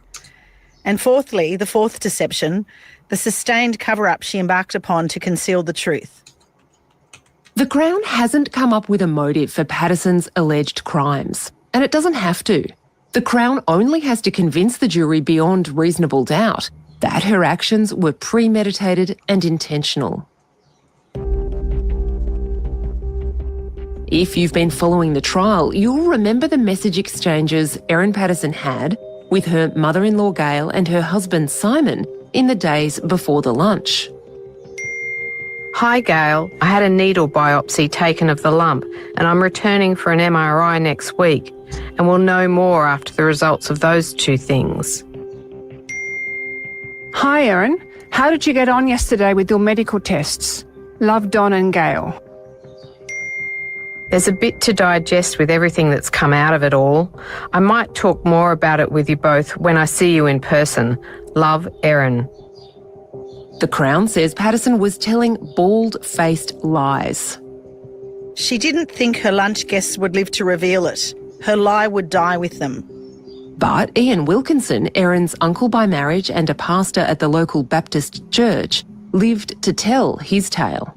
Speaker 3: And fourthly, the fourth deception, the sustained cover-up she embarked upon to conceal the truth.
Speaker 2: The Crown hasn't come up with a motive for Patterson's alleged crimes, and it doesn't have to. The Crown only has to convince the jury beyond reasonable doubt that her actions were premeditated and intentional. If you've been following the trial, you'll remember the message exchanges Erin Patterson had with her mother-in-law Gail and her husband Simon in the days before the lunch.
Speaker 4: Hi Gail, I had a needle biopsy taken of the lump and I'm returning for an MRI next week and we'll know more after the results of those 2 things.
Speaker 5: Hi Erin, how did you get on yesterday with your medical tests? Love, Don and Gail.
Speaker 4: There's a bit to digest with everything that's come out of it all. I might talk more about it with you both when I see you in person. Love, Erin.
Speaker 2: The Crown says Patterson was telling bald-faced lies.
Speaker 3: She didn't think her lunch guests would live to reveal it. Her lie would die with them.
Speaker 2: But Ian Wilkinson, Erin's uncle by marriage and a pastor at the local Baptist church, lived to tell his tale.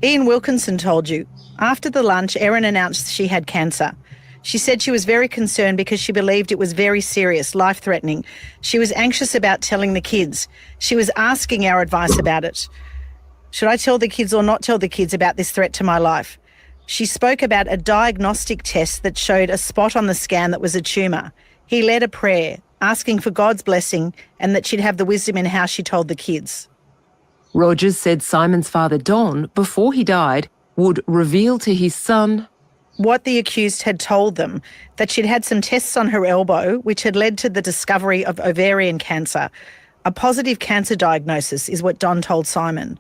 Speaker 3: Ian Wilkinson told you. After the lunch, Erin announced she had cancer. She said she was very concerned because she believed it was very serious, life-threatening. She was anxious about telling the kids. She was asking our advice about it. Should I tell the kids or not tell the kids about this threat to my life? She spoke about a diagnostic test that showed a spot on the scan that was a tumour. He led a prayer, asking for God's blessing and that she'd have the wisdom in how she told the kids.
Speaker 2: Rogers said Simon's father, Don, before he died, would reveal to his son
Speaker 3: what the accused had told them, that she'd had some tests on her elbow which had led to the discovery of ovarian cancer. A positive cancer diagnosis is what Don told Simon.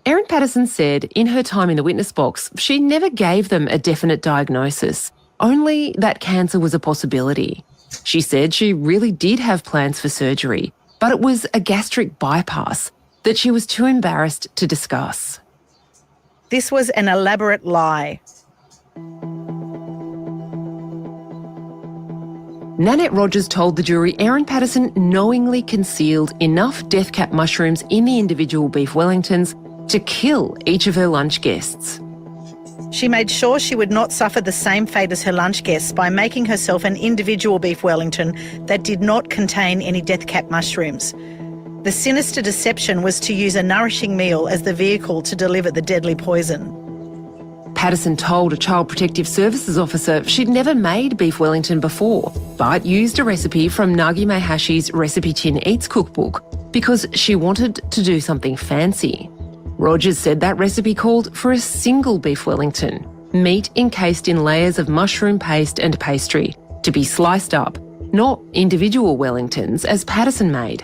Speaker 2: Erin Patterson said in her time in the witness box, she never gave them a definite diagnosis, only that cancer was a possibility. She said she really did have plans for surgery, but it was a gastric bypass that she was too embarrassed to discuss.
Speaker 3: This was an elaborate lie.
Speaker 2: Nanette Rogers told the jury Erin Patterson knowingly concealed enough death cap mushrooms in the individual beef Wellingtons to kill each of her lunch guests.
Speaker 3: She made sure she would not suffer the same fate as her lunch guests by making herself an individual beef Wellington that did not contain any death cap mushrooms. The sinister deception was to use a nourishing meal as the vehicle to deliver the deadly poison.
Speaker 2: Patterson told a Child Protective Services officer she'd never made beef Wellington before, but used a recipe from Nagi Mahashi's Recipe Tin Eats cookbook because she wanted to do something fancy. Rogers said that recipe called for a single beef Wellington, meat encased in layers of mushroom paste and pastry, to be sliced up, not individual Wellingtons as Patterson made.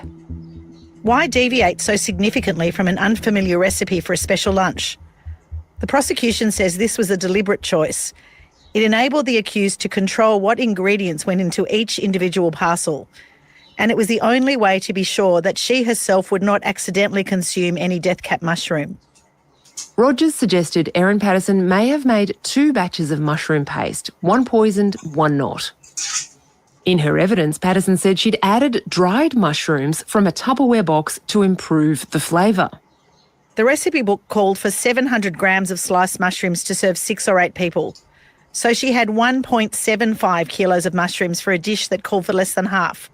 Speaker 3: Why deviate so significantly from an unfamiliar recipe for a special lunch? The prosecution says this was a deliberate choice. It enabled the accused to control what ingredients went into each individual parcel, and it was the only way to be sure that she herself would not accidentally consume any death-cap mushroom.
Speaker 2: Rogers suggested Erin Patterson may have made 2 batches of mushroom paste, one poisoned, one not. In her evidence, Patterson said she'd added dried mushrooms from a Tupperware box to improve the flavour.
Speaker 3: The recipe book called for 700 grams of sliced mushrooms to serve 6 or 8 people. So she had 1.75 kilos of mushrooms for a dish that called for less than half.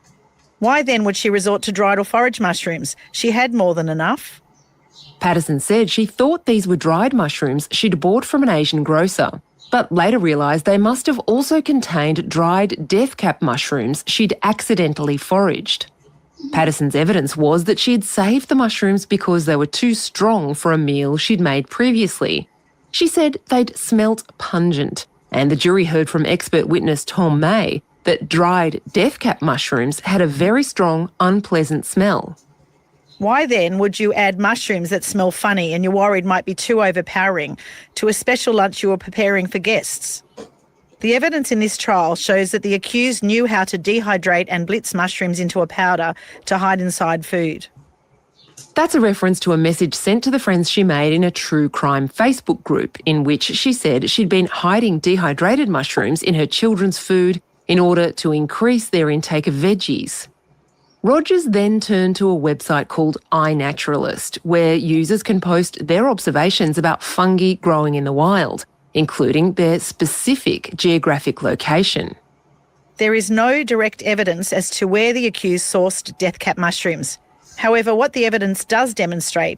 Speaker 3: Why then would she resort to dried or forage mushrooms? She had more than enough.
Speaker 2: Patterson said she thought these were dried mushrooms she'd bought from an Asian grocer, but later realised they must have also contained dried death-cap mushrooms she'd accidentally foraged. Patterson's evidence was that she had saved the mushrooms because they were too strong for a meal she'd made previously. She said they'd smelt pungent, and the jury heard from expert witness Tom May that dried death-cap mushrooms had a very strong, unpleasant smell.
Speaker 3: Why then would you add mushrooms that smell funny and you're worried might be too overpowering to a special lunch you were preparing for guests? The evidence in this trial shows that the accused knew how to dehydrate and blitz mushrooms into a powder to hide inside food.
Speaker 2: That's a reference to a message sent to the friends she made in a true crime Facebook group in which she said she'd been hiding dehydrated mushrooms in her children's food in order to increase their intake of veggies. Rogers then turned to a website called iNaturalist, where users can post their observations about fungi growing in the wild, including their specific geographic location.
Speaker 3: There is no direct evidence as to where the accused sourced death-cap mushrooms. However, what the evidence does demonstrate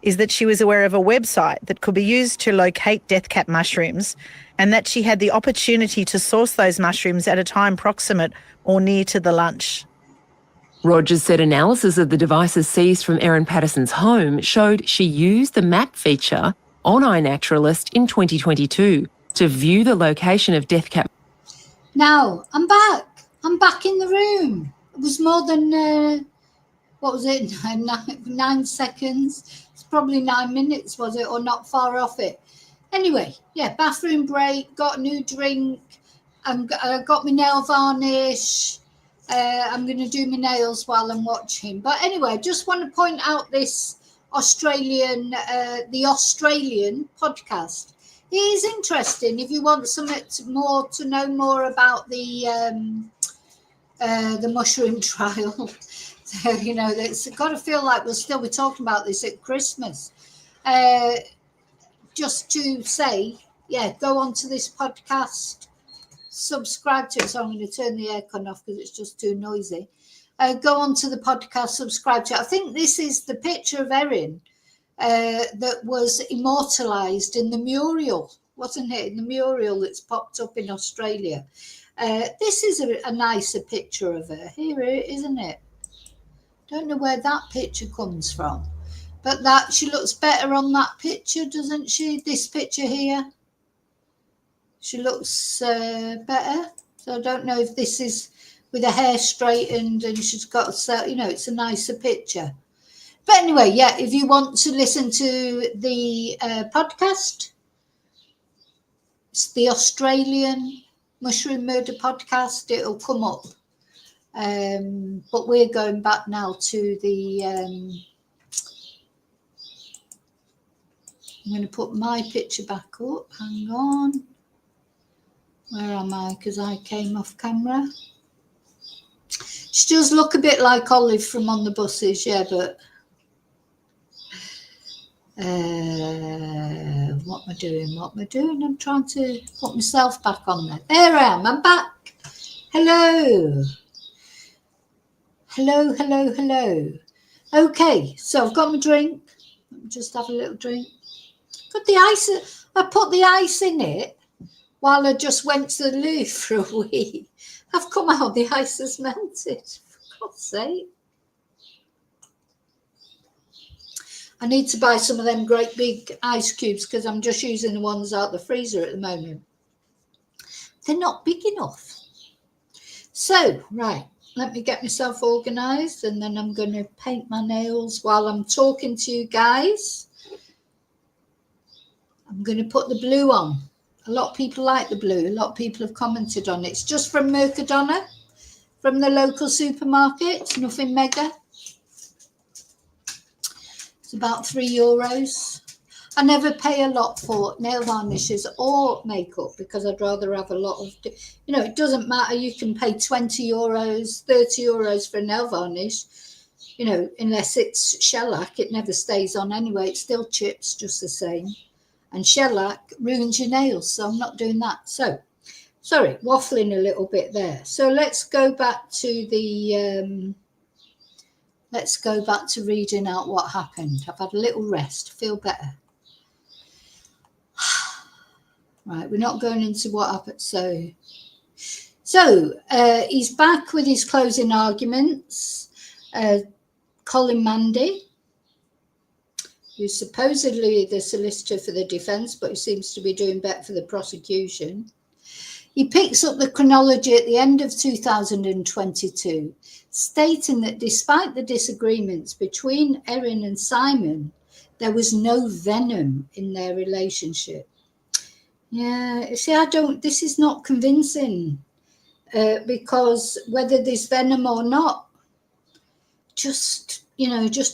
Speaker 3: is that she was aware of a website that could be used to locate death-cap mushrooms and that she had the opportunity to source those mushrooms at a time proximate or near to the lunch.
Speaker 2: Rogers said analysis of the devices seized from Erin Patterson's home showed she used the map feature on iNaturalist in 2022 to view the location of death-cap.
Speaker 1: Now, I'm back. I'm back in the room. It was more than, 9 seconds? It's probably 9 minutes, was it? Or not far off it. Anyway, yeah, bathroom break, got a new drink. Got my nail varnish. I'm going to do my nails while I'm watching. But anyway, just want to point out this the Australian podcast. It is interesting if you want to know more about the mushroom trial. So, it's got to feel like we'll still be talking about this at Christmas. Just to say, go on to this podcast, subscribe to it. So I'm going to turn the aircon off because it's just too noisy. Go on to the podcast, subscribe to it. I think this is the picture of Erin that was immortalised in the mural, wasn't it? In the mural that's popped up in Australia. This is a nicer picture of her. Here, isn't it? Don't know where that picture comes from. But she looks better on that picture, doesn't she? This picture here. She looks better. So I don't know if this is with her hair straightened and she's got, it's a nicer picture. But anyway, if you want to listen to the podcast, it's the Australian Mushroom Murder Podcast. It'll come up. But we're going back now to the... I'm going to put my picture back up. Hang on. Where am I? Because I came off camera. She does look a bit like Olive from On the Buses, but what am I doing? I'm trying to put myself back on there. There I am. I'm back. Hello. Okay, so I've got my drink. Let me just have a little drink. Got the ice. I put the ice in it while I just went to the loo for a wee. I've come out, the ice has melted. For God's sake. I need to buy some of them great big ice cubes because I'm just using the ones out the freezer at the moment. They're not big enough. So, right, let me get myself organised and then I'm going to paint my nails while I'm talking to you guys. I'm going to put the blue on. A lot of people like the blue. A lot of people have commented on it. It's just from Mercadona, from the local supermarket. It's nothing mega. It's about €3. I never pay a lot for nail varnishes or makeup because I'd rather have a lot of, you know, it doesn't matter. You can pay €20, €30 for a nail varnish, you know, unless it's shellac. It never stays on anyway. It still chips just the same. And shellac ruins your nails, so I'm not doing that. So, sorry, waffling a little bit there. So let's go back to the, let's go back to reading out what happened. I've had a little rest, feel better. Right, we're not going into what happened. So he's back with his closing arguments. Colin Mandy, who's supposedly the solicitor for the defence, but he seems to be doing better for the prosecution. He picks up the chronology at the end of 2022, stating that despite the disagreements between Erin and Simon, there was no venom in their relationship. Yeah, you see, this is not convincing because whether there's venom or not, just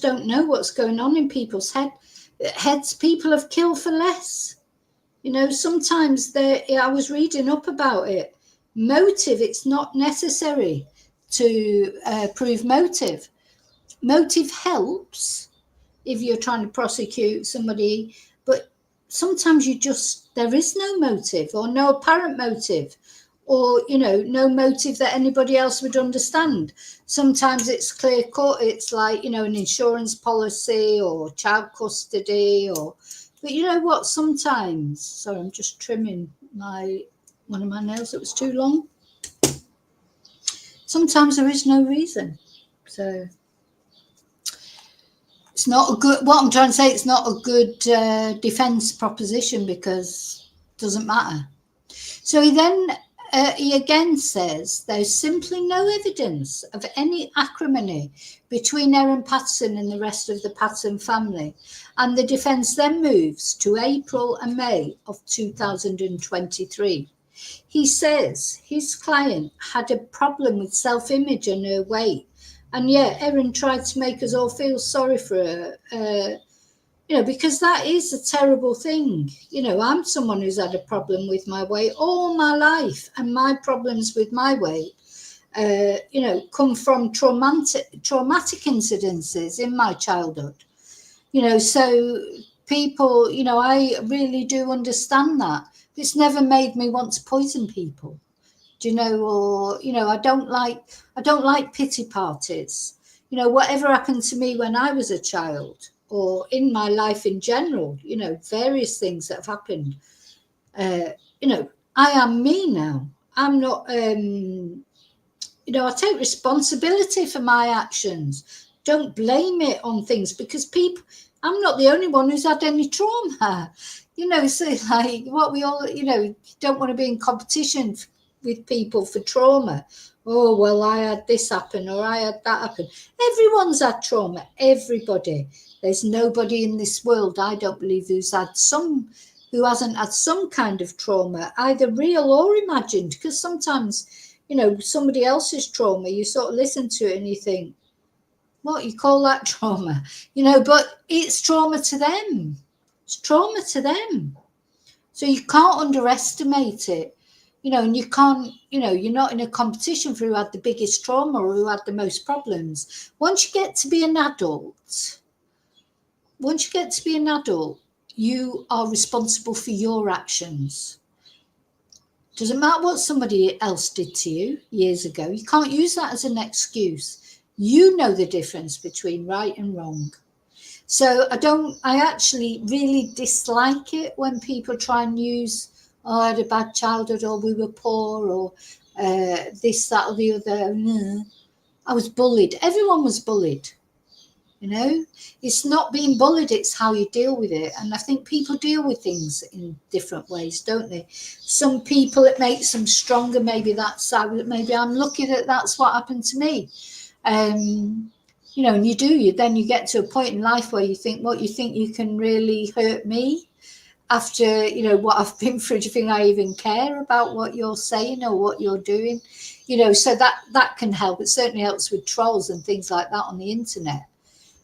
Speaker 1: don't know what's going on in people's heads. People have killed for less. You know, sometimes I was reading up about it. Motive, it's not necessary to prove motive. Motive helps if you're trying to prosecute somebody, but sometimes there is no motive or no apparent motive, or, you know, no motive that anybody else would understand. Sometimes it's clear cut. It's like, you know, an insurance policy or child custody but you know what, sometimes, sorry, I'm just trimming one of my nails that was too long. Sometimes there is no reason. So it's not a good, what I'm trying to say, it's not a good defence proposition because it doesn't matter. So he again says there's simply no evidence of any acrimony between Erin Patterson and the rest of the Patterson family, and the defence then moves to April and May of 2023. He says his client had a problem with self-image and her weight, and yet Erin tried to make us all feel sorry for her, you know, because that is a terrible thing. You know, I'm someone who's had a problem with my weight all my life, and my problems with my weight, you know, come from traumatic incidences in my childhood. You know, so people, you know, I really do understand that. It's never made me want to poison people, do you know, or, you know, I don't like pity parties. You know, whatever happened to me when I was a child, or in my life in general, you know, various things that have happened. You know, I am me now. I'm not, you know, I take responsibility for my actions. Don't blame it on things, because I'm not the only one who's had any trauma. You know, so like what we all, you know, don't want to be in competition with people for trauma. Oh, well, I had this happen or I had that happen. Everyone's had trauma, everybody. There's nobody in this world, I don't believe, who hasn't had some kind of trauma, either real or imagined, because sometimes, you know, somebody else's trauma, you sort of listen to it and you think, what, you call that trauma? You know, but it's trauma to them. It's trauma to them. So you can't underestimate it. You know, and you can't, you know, you're not in a competition for who had the biggest trauma or who had the most problems. Once you get to be an adult, you are responsible for your actions. Doesn't matter what somebody else did to you years ago. You can't use that as an excuse. You know the difference between right and wrong. So I actually really dislike it when people try and use, oh, I had a bad childhood, or we were poor, or this, that, or the other. I was bullied. Everyone was bullied. You know, it's not being bullied, it's how you deal with it. And I think people deal with things in different ways, don't they? Some people, it makes them stronger. Maybe maybe I'm lucky that that's what happened to me. You know, and you get to a point in life where you think, what, you think you can really hurt me after, you know, what I've been through? Do you think I even care about what you're saying or what you're doing? You know, so that can help. It certainly helps with trolls and things like that on the internet.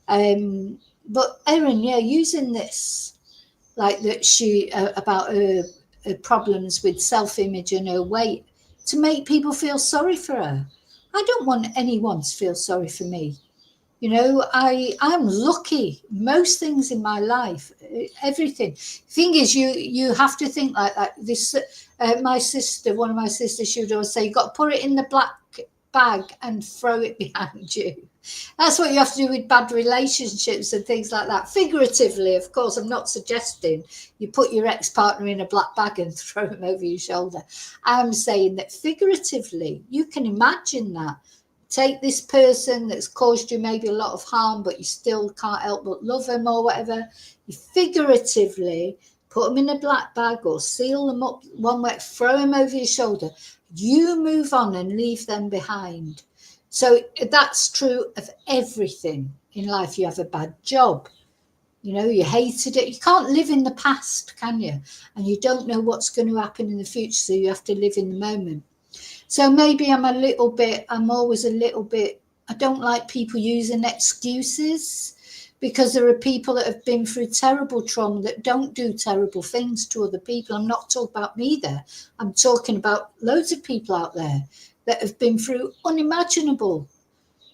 Speaker 1: But Erin, yeah, using this, like that she about her problems with self-image and her weight, to make people feel sorry for her. I don't want anyone to feel sorry for me. You know, I'm lucky. Most things in my life, everything. Thing is, you have to think like that. This one of my sisters, she would always say, you got to put it in the black bag and throw it behind you. That's what you have to do with bad relationships and things like that. Figuratively, of course, I'm not suggesting you put your ex-partner in a black bag and throw him over your shoulder. I'm saying that figuratively, you can imagine that. Take this person that's caused you maybe a lot of harm, but you still can't help but love them or whatever. You figuratively put them in a black bag or seal them up one way, throw them over your shoulder. You move on and leave them behind. So that's true of everything in life. You have a bad job, you know, you hated it. You can't live in the past, can you? And you don't know what's going to happen in the future, so you have to live in the moment. So maybe I'm always a little bit, I don't like people using excuses, because there are people that have been through terrible trauma that don't do terrible things to other people. I'm not talking about me there. I'm talking about loads of people out there that have been through unimaginable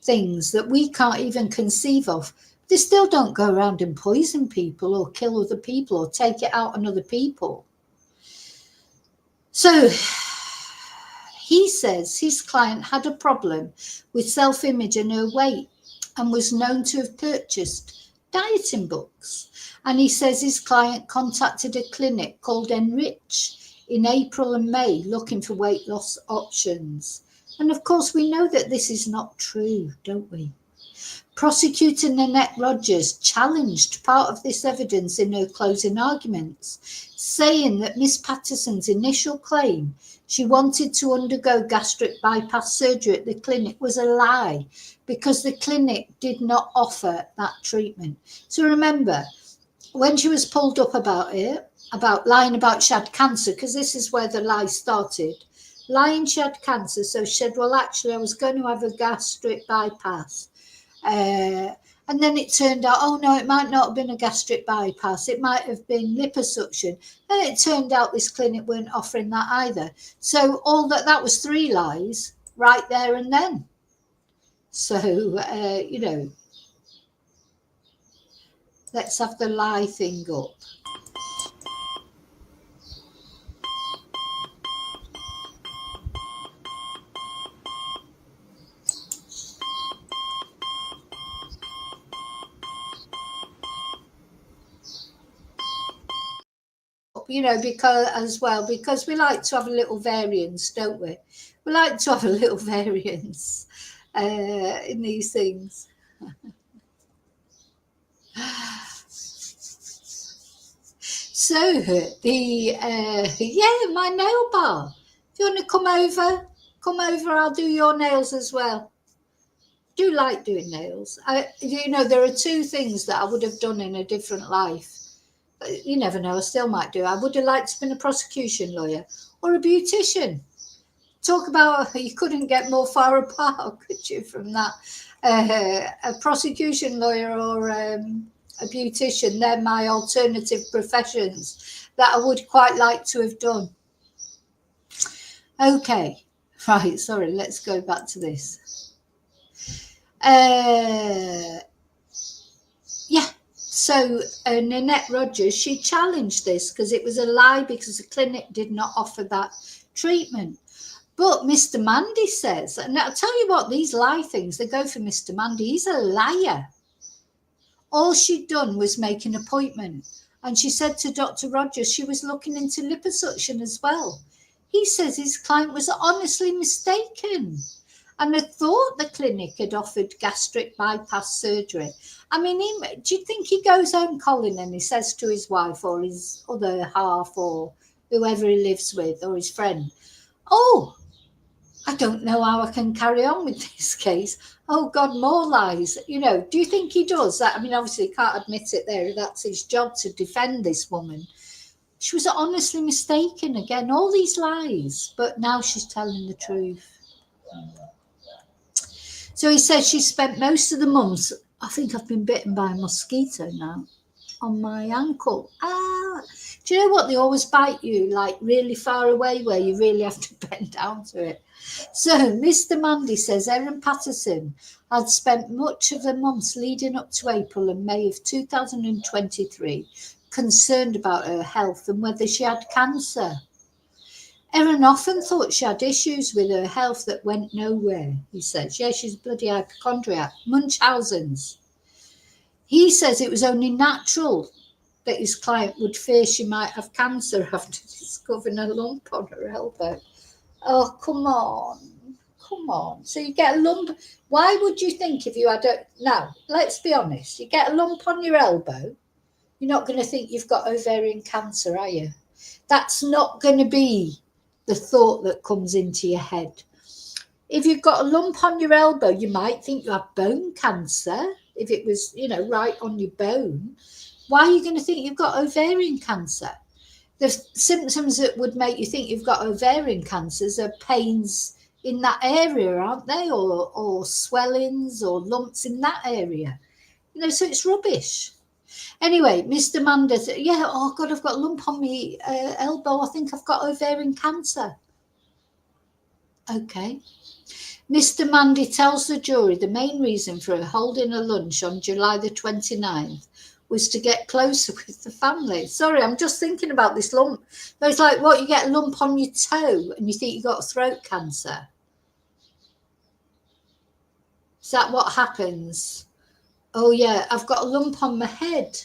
Speaker 1: things that we can't even conceive of. They still don't go around and poison people or kill other people or take it out on other people. So he says his client had a problem with self-image and her weight and was known to have purchased dieting books. And he says his client contacted a clinic called Enrich in April and May looking for weight loss options. And of course, we know that this is not true, don't we? Prosecutor Nanette Rogers challenged part of this evidence in her closing arguments, saying that Miss Patterson's initial claim she wanted to undergo gastric bypass surgery at the clinic was a lie, because the clinic did not offer that treatment. So remember, when she was pulled up about it, about lying about she had cancer, because this is where the lie started, lying she had cancer, so she said, well, actually, I was going to have a gastric bypass. And then it turned out, oh no, it might not have been a gastric bypass. It might have been liposuction. And it turned out this clinic weren't offering that either. So all that was 3 lies right there and then. So, you know, let's have the lie thing up. You know, because we like to have a little variance, don't we? We like to have a little variance in these things. So my nail bar. If you want to come over, I'll do your nails as well. I do like doing nails. You know, there are 2 things that I would have done in a different life. You never know, I still might do. I would have liked to have been a prosecution lawyer or a beautician. Talk about, you couldn't get more far apart, could you, from that? A prosecution lawyer or a beautician, they're my alternative professions that I would quite like to have done. Okay, right, sorry, let's go back to this. So Nanette Rogers, she challenged this because it was a lie, because the clinic did not offer that treatment. But Mr. Mandy says, and I'll tell you what, these lie things, they go for Mr. Mandy. He's a liar. All she'd done was make an appointment. And she said to Dr. Rogers she was looking into liposuction as well. He says his client was honestly mistaken and had thought the clinic had offered gastric bypass surgery. I mean, do you think he goes home, Colin, and he says to his wife or his other half or whoever he lives with or his friend, oh, I don't know how I can carry on with this case. Oh, God, more lies. You know, do you think he does that? I mean, obviously, he can't admit it there. That's his job to defend this woman. She was honestly mistaken. Again, all these lies, but now she's telling the truth. So he says she spent most of the months, I think I've been bitten by a mosquito now, on my ankle. Do you know what? They always bite you, like really far away where you really have to bend down to it. So Mr. Mandy says Erin Patterson had spent much of the months leading up to April and May of 2023 concerned about her health and whether she had cancer. Erin often thought she had issues with her health that went nowhere, he says. Yeah, she's bloody hypochondriac. Munchausen's. He says it was only natural that his client would fear she might have cancer after discovering a lump on her elbow. Oh, come on. Come on. So you get a lump. Why would you think if you had a... Now, let's be honest. You get a lump on your elbow, you're not going to think you've got ovarian cancer, are you? That's not going to be the thought that comes into your head. If you've got a lump on your elbow, you might think you have bone cancer. If it was, you know, right on your bone. Why are you going to think you've got ovarian cancer? The symptoms that would make you think you've got ovarian cancers are pains in that area, aren't they? Or swellings or lumps in that area. You know, so it's rubbish. Anyway, Mr. Mandy said, yeah, oh God, I've got a lump on my elbow. I think I've got ovarian cancer. Okay. Mr. Mandy tells the jury the main reason for her holding a lunch on July the 29th was to get closer with the family. Sorry, I'm just thinking about this lump. It's like, what, you get a lump on your toe and you think you got throat cancer? Is that what happens? Oh, yeah, I've got a lump on my head.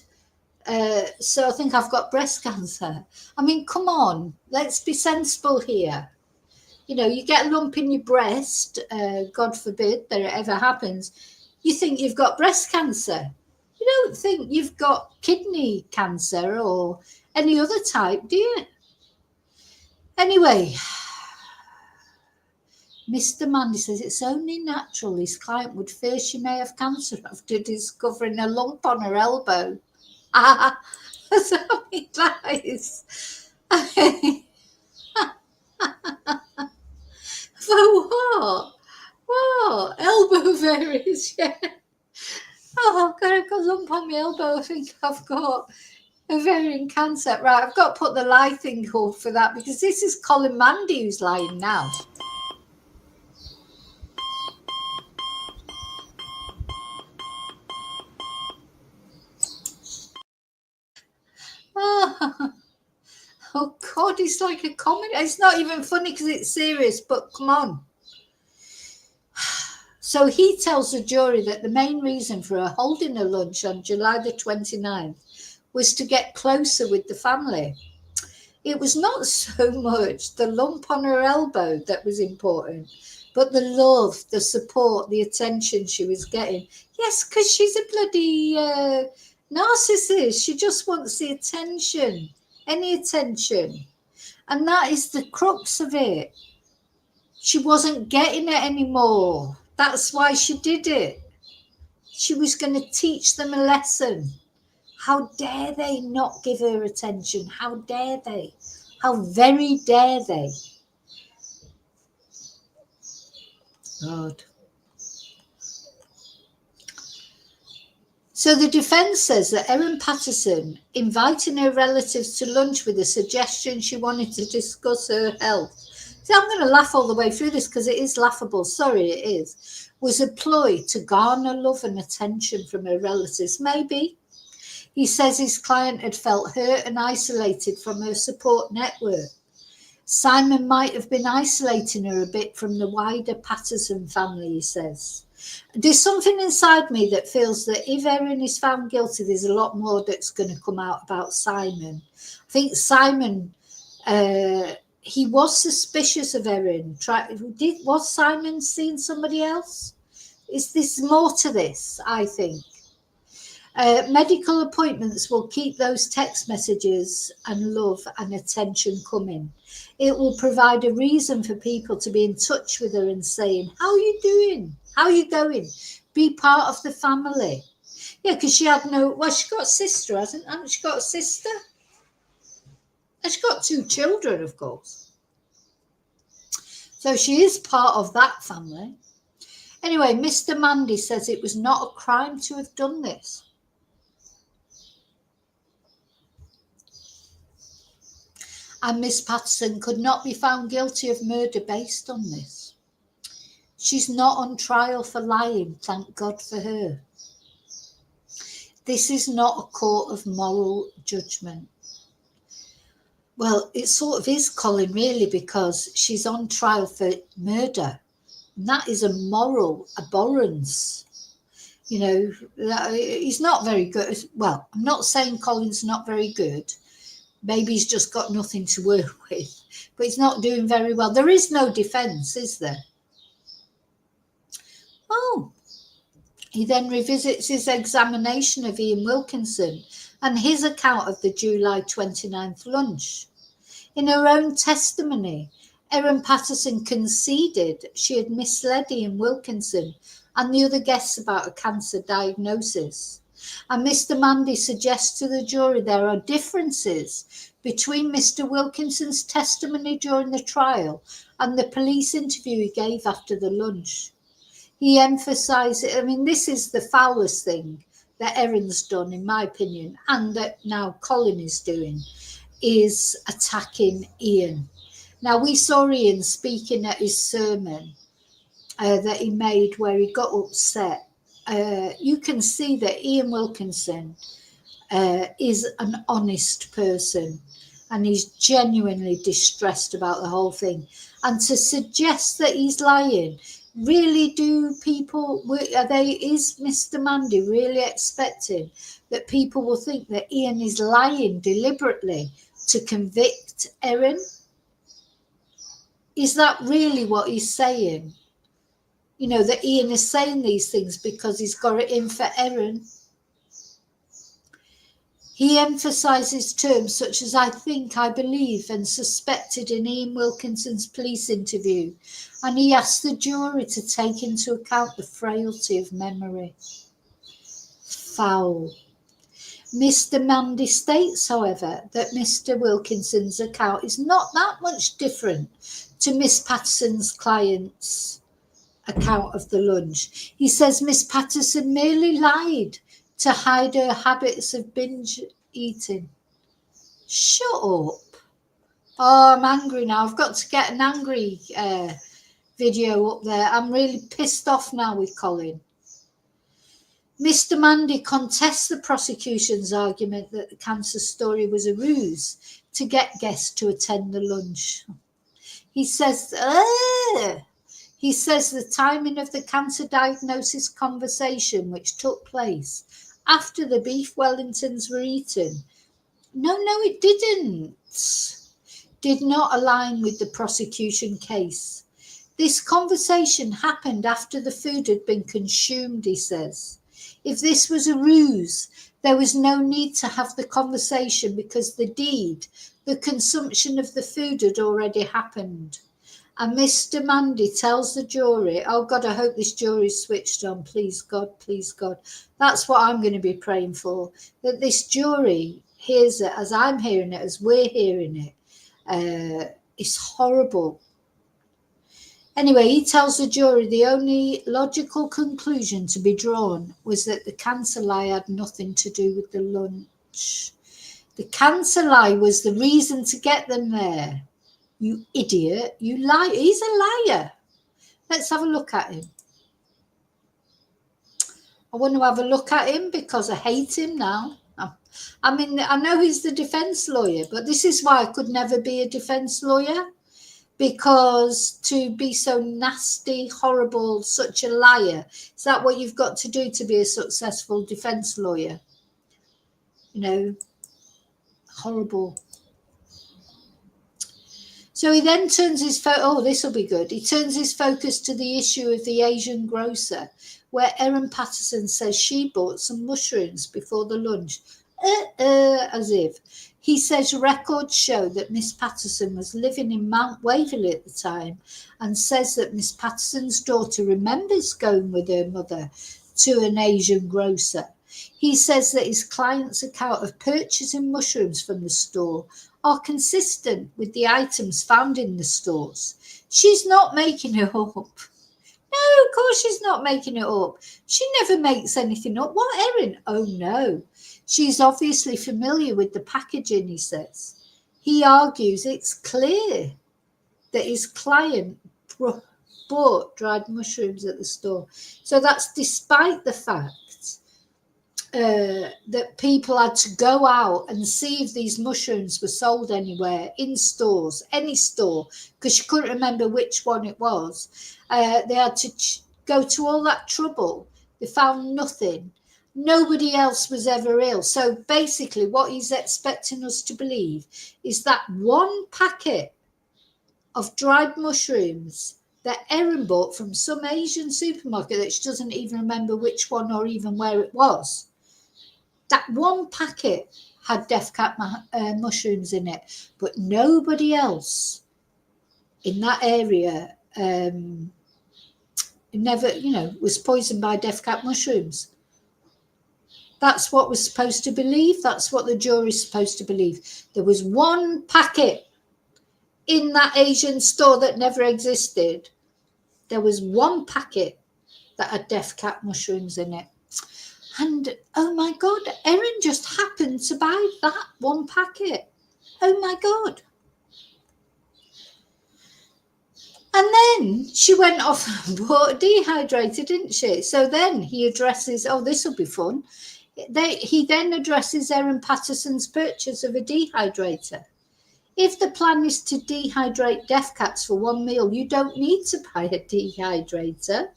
Speaker 1: So I think I've got breast cancer. I mean, come on, let's be sensible here. You know, you get a lump in your breast, God forbid that it ever happens. You think you've got breast cancer. You don't think you've got kidney cancer or any other type, do you? Anyway, Mr. Mandy says it's only natural his client would fear she may have cancer after discovering a lump on her elbow. So many lies. For what? What? Elbow varies, yeah. Oh, God, I've got a lump on my elbow. I think I've got ovarian cancer. Right, I've got to put the lie thing up for that because this is Colin Mandy who's lying now. Oh, God, it's like a comedy. It's not even funny because it's serious, but come on. So he tells the jury that the main reason for her holding a lunch on July the 29th was to get closer with the family. It was not so much the lump on her elbow that was important, but the love, the support, the attention she was getting. Yes, because she's a bloody narcissist. She just wants the attention, any attention. And that is the crux of it. She wasn't getting it anymore. That's why she did it. She was going to teach them a lesson. How dare they not give her attention? How dare they? How very dare they? God. So the defence says that Erin Patterson inviting her relatives to lunch with a suggestion she wanted to discuss her health. See, I'm going to laugh all the way through this because it is laughable. Sorry, it is. Was a ploy to garner love and attention from her relatives. Maybe. He says his client had felt hurt and isolated from her support network. Simon might have been isolating her a bit from the wider Patterson family, he says. There's something inside me that feels that if Erin is found guilty, there's a lot more that's going to come out about Simon. I think Simon, he was suspicious of Erin. Was Simon seeing somebody else? Is this more to this, I think? Medical appointments will keep those text messages and love and attention coming. It will provide a reason for people to be in touch with her and saying, how are you doing? How are you going? Be part of the family. Yeah, because she had she's got a sister, hasn't she? Got a sister? And she's got 2 children, of course. So she is part of that family. Anyway, Mr. Mandy says it was not a crime to have done this. And Miss Patterson could not be found guilty of murder based on this. She's not on trial for lying, thank God for her. This is not a court of moral judgment. Well, it sort of is, Colin, really, because she's on trial for murder. And that is a moral abhorrence. You know, he's not very good. Well, I'm not saying Colin's not very good. Maybe he's just got nothing to work with, but he's not doing very well. There is no defence, is there? Oh, he then revisits his examination of Ian Wilkinson and his account of the July 29th lunch. In her own testimony, Erin Patterson conceded she had misled Ian Wilkinson and the other guests about a cancer diagnosis. And Mr. Mandy suggests to the jury there are differences between Mr. Wilkinson's testimony during the trial and the police interview he gave after the lunch. He emphasised, I mean, this is the foulest thing that Erin's done, in my opinion, and that now Colin is doing, is attacking Ian. Now, we saw Ian speaking at his sermon that he made where he got upset. You can see that Ian Wilkinson is an honest person and he's genuinely distressed about the whole thing. And to suggest that he's lying, really is Mr. Mandy really expecting that people will think that Ian is lying deliberately to convict Erin? Is that really what he's saying? You know, that Ian is saying these things because he's got it in for Erin. He emphasises terms such as I think, I believe and suspected in Ian Wilkinson's police interview, and he asked the jury to take into account the frailty of memory. Foul. Mr. Mandy states, however, that Mr. Wilkinson's account is not that much different to Miss Patterson's client's account of the lunch. He says Miss Patterson merely lied to hide her habits of binge eating. Shut up. Oh, I'm angry now. I've got to get an angry video up there. I'm really pissed off now with Colin. Mr. Mandy contests the prosecution's argument that the cancer story was a ruse to get guests to attend the lunch. He says the timing of the cancer diagnosis conversation, which took place after the beef Wellingtons were eaten, no, it did not align with the prosecution case. This conversation happened after the food had been consumed, he says. If this was a ruse, there was no need to have the conversation because the deed, the consumption of the food, had already happened. And Mr. Mandy tells the jury, oh God, I hope this jury's switched on, please God, please God. That's what I'm going to be praying for, that this jury hears it as I'm hearing it, as we're hearing it. It's horrible. Anyway, he tells the jury the only logical conclusion to be drawn was that the cancer lie had nothing to do with the lunch. The cancer lie was the reason to get them there. You idiot, you lie. He's a liar. Let's have a look at him. I want to have a look at him because I hate him now. I mean, I know he's the defence lawyer, but this is why I could never be a defence lawyer. Because to be so nasty, horrible, such a liar, is that what you've got to do to be a successful defence lawyer? You know, horrible. So he then turns his this will be good. He turns his focus to the issue of the Asian grocer, where Erin Patterson says she bought some mushrooms before the lunch. As if. He says records show that Miss Patterson was living in Mount Waverley at the time, and says that Miss Patterson's daughter remembers going with her mother to an Asian grocer. He says that his client's account of purchasing mushrooms from the store are consistent with the items found in the stores. She's not making it up. No, of course she's not making it up. She never makes anything up. What, Erin? Oh, no. She's obviously familiar with the packaging, he says. He argues it's clear that his client bought dried mushrooms at the store. So that's despite the fact that people had to go out and see if these mushrooms were sold anywhere, in stores, any store, because she couldn't remember which one it was. They had to go to all that trouble. They found nothing. Nobody else was ever ill. So basically what he's expecting us to believe is that one packet of dried mushrooms that Erin bought from some Asian supermarket that she doesn't even remember which one or even where it was, that one packet had death cap mushrooms in it, but nobody else in that area never, was poisoned by death cap mushrooms. That's what we're supposed to believe. That's what the jury's supposed to believe. There was one packet in that Asian store that never existed. There was one packet that had death cap mushrooms in it. And, oh my God, Erin just happened to buy that one packet. Oh my God. And then she went off and bought a dehydrator, didn't she? So then he addresses, this will be fun. He then addresses Erin Patterson's purchase of a dehydrator. If the plan is to dehydrate death caps for one meal, you don't need to buy a dehydrator.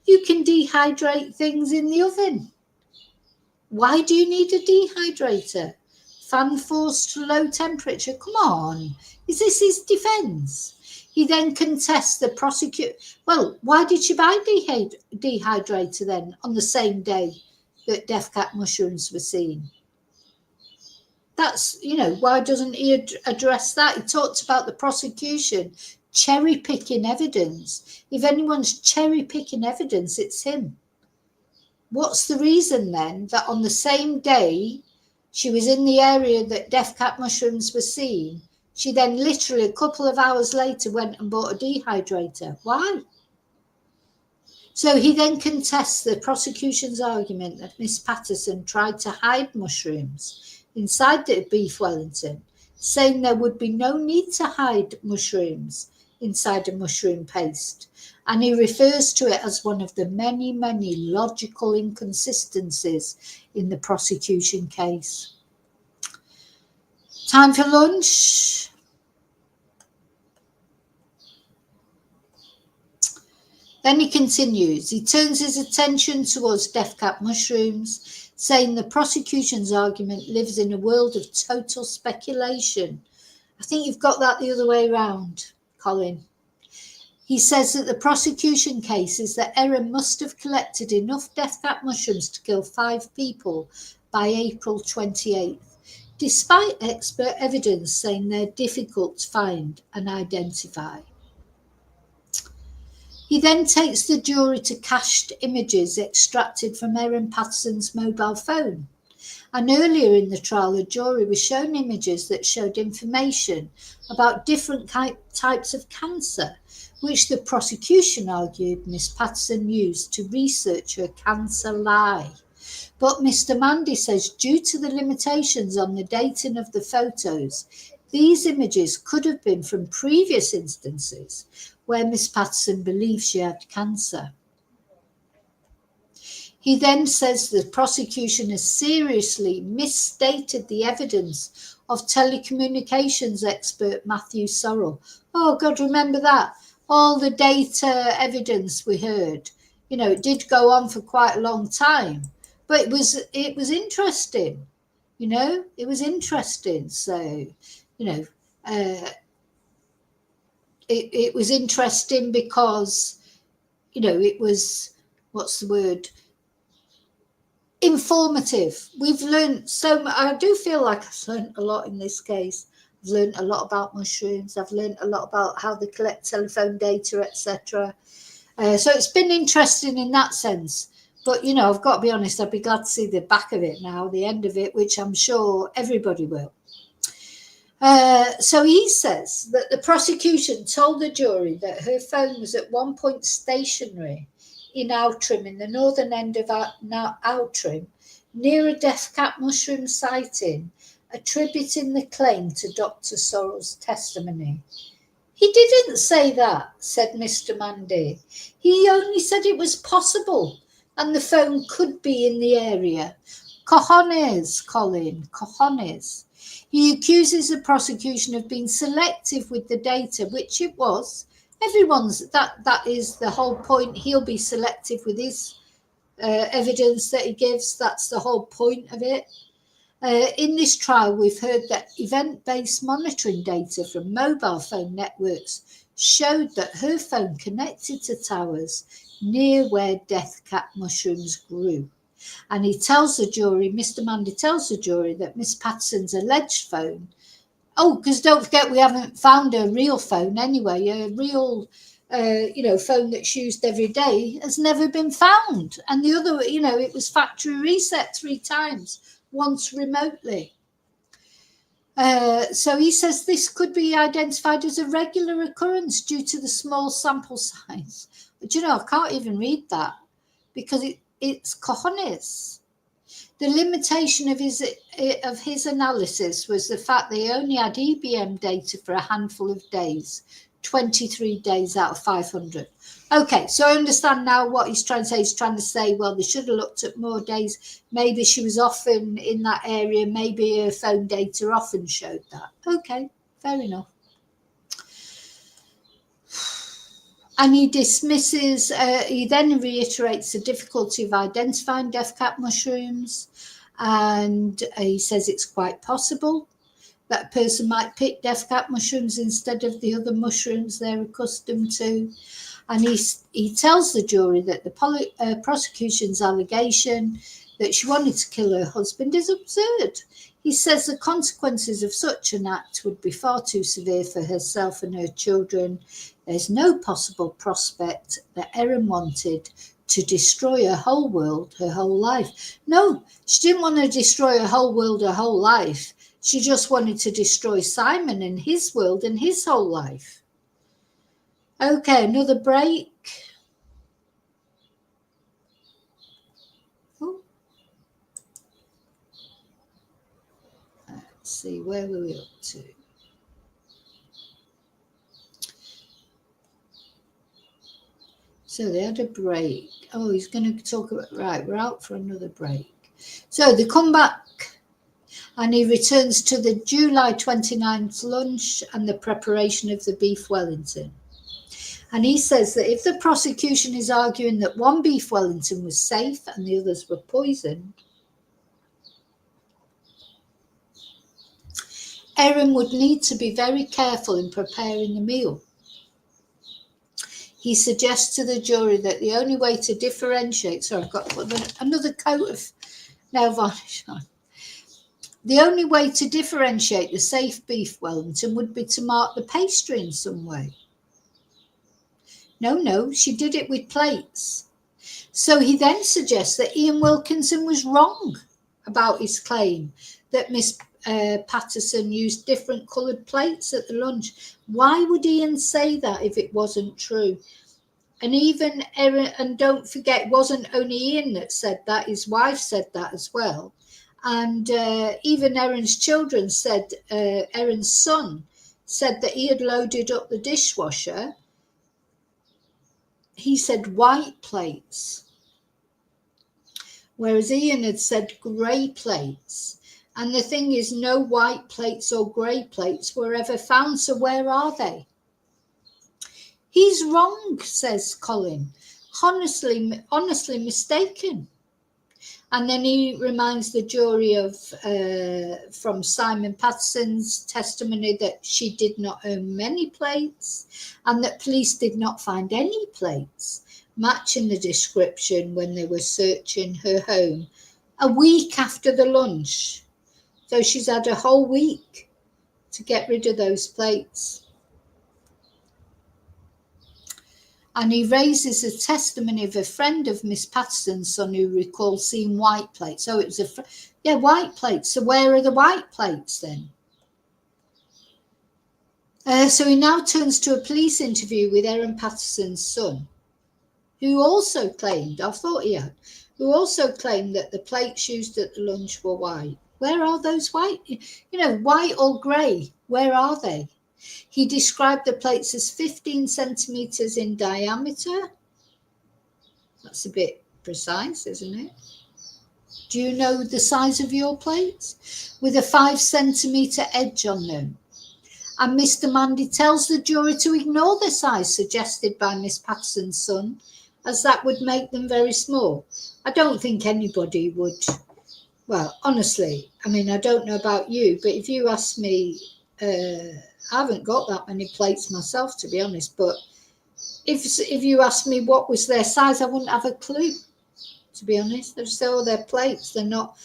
Speaker 1: You can dehydrate things in the oven. Why do you need a dehydrator? Fan forced to low temperature. Come on. Is this his defence? He then contests the prosecution. Well, why did she buy dehydrator then on the same day that death cap mushrooms were seen? That's, why doesn't he address that? He talked about the prosecution cherry picking evidence. If anyone's cherry picking evidence, it's him. What's the reason then that on the same day she was in the area that death cap mushrooms were seen, she then literally a couple of hours later went and bought a dehydrator? Why? So he then contests the prosecution's argument that Miss Patterson tried to hide mushrooms inside the beef Wellington, saying there would be no need to hide mushrooms inside a mushroom paste. And he refers to it as one of the many, many logical inconsistencies in the prosecution case. Time for lunch. Then he continues. He turns his attention towards death cap mushrooms, saying the prosecution's argument lives in a world of total speculation. I think you've got that the other way around, Colin. He says that the prosecution case is that Erin must have collected enough death cap mushrooms to kill 5 people by April 28th, despite expert evidence saying they're difficult to find and identify. He then takes the jury to cached images extracted from Erin Patterson's mobile phone. And earlier in the trial, the jury was shown images that showed information about different types of cancer, which the prosecution argued Miss Patterson used to research her cancer lie. But Mr Mandy says due to the limitations on the dating of the photos, these images could have been from previous instances where Miss Patterson believed she had cancer. He then says the prosecution has seriously misstated the evidence of telecommunications expert Matthew Sorrell. Oh, God, remember that? All the data evidence we heard. You know, it did go on for quite a long time, but it was interesting. You know, it was interesting. So, you know, it was interesting because, you know, it was, what's the word? Informative. We've learned so much. I do feel like I've learned a lot in this case. I've learned a lot about mushrooms. I've learned a lot about how they collect telephone data, etc. So it's been interesting in that sense. But, you know, I've got to be honest, I'd be glad to see the back of it now, the end of it, which I'm sure everybody will. So he says that the prosecution told the jury that her phone was at one point stationary in Outram, in the northern end of Outram, near a death cap mushroom sighting, attributing the claim to Dr. Sorrell's testimony. He didn't say that, said Mr. Mandy. He only said it was possible and the phone could be in the area. Cojones, Colin, cojones. He accuses the prosecution of being selective with the data, which it was. Everyone's, that is the whole point. He'll be selective with his evidence that he gives. That's the whole point of it. In this trial, we've heard that event-based monitoring data from mobile phone networks showed that her phone connected to towers near where death cap mushrooms grew. And he tells the jury, Mr. Mandy tells the jury, that Miss Patterson's alleged phone, oh, because don't forget we haven't found a real phone anyway, a real phone that's used every day has never been found. And the other, you know, it was factory reset 3 times, once remotely. So he says this could be identified as a regular occurrence due to the small sample size. But, you know, I can't even read that because it's cojones. The limitation of his analysis was the fact that he only had EBM data for a handful of days, 23 days out of 500. Okay, so I understand now what he's trying to say. He's trying to say, well, they should have looked at more days. Maybe she was often in that area. Maybe her phone data often showed that. Okay, fair enough. And he dismisses, he then reiterates the difficulty of identifying death cap mushrooms. And he says it's quite possible that a person might pick death cap mushrooms instead of the other mushrooms they're accustomed to. And he tells the jury that the prosecution's allegation that she wanted to kill her husband is absurd. He says the consequences of such an act would be far too severe for herself and her children. There's no possible prospect that Erin wanted to destroy her whole world, her whole life. No, she didn't want to destroy her whole world, her whole life. She just wanted to destroy Simon and his world and his whole life. Okay, another break. Oh. Let's see, where were we up to? So they had a break. Oh, he's going to talk about, right, we're out for another break. So they come back and he returns to the July 29th lunch and the preparation of the beef Wellington. And he says that if the prosecution is arguing that one beef Wellington was safe and the others were poisoned, Erin would need to be very careful in preparing the meal. He suggests to the jury that the only way to differentiate, sorry, I've got to put another coat of nail varnish on. The only way to differentiate the safe beef Wellington would be to mark the pastry in some way. No, she did it with plates. So he then suggests that Ian Wilkinson was wrong about his claim that Miss Patterson used different coloured plates at the lunch. Why would Ian say that if it wasn't true? And even Erin, and don't forget, it wasn't only Ian that said that, his wife said that as well. And even Erin's children said, Erin's son said that he had loaded up the dishwasher. He said white plates, whereas Ian had said grey plates. And the thing is, no white plates or grey plates were ever found, so where are they? He's wrong, says Colin. Honestly mistaken. And then he reminds the jury of from Simon Patterson's testimony that she did not own many plates and that police did not find any plates matching the description when they were searching her home a week after the lunch. So she's had a whole week to get rid of those plates. And he raises a testimony of a friend of Miss Patterson's son who recalls seeing white plates. So it was white plates. So where are the white plates then? So he now turns to a police interview with Erin Patterson's son, who also claimed, I thought he had, who also claimed that the plates used at the lunch were white. Where are those white? White or grey, where are they? He described the plates as 15 centimetres in diameter. That's a bit precise, isn't it? Do you know the size of your plates? With a 5 centimetre edge on them. And Mr Mandy tells the jury to ignore the size suggested by Miss Patterson's son, as that would make them very small. I don't think anybody would. Well, honestly, I don't know about you, but if you ask me, I haven't got that many plates myself, to be honest, but if you ask me what was their size, I wouldn't have a clue, to be honest. They're still their plates. They're not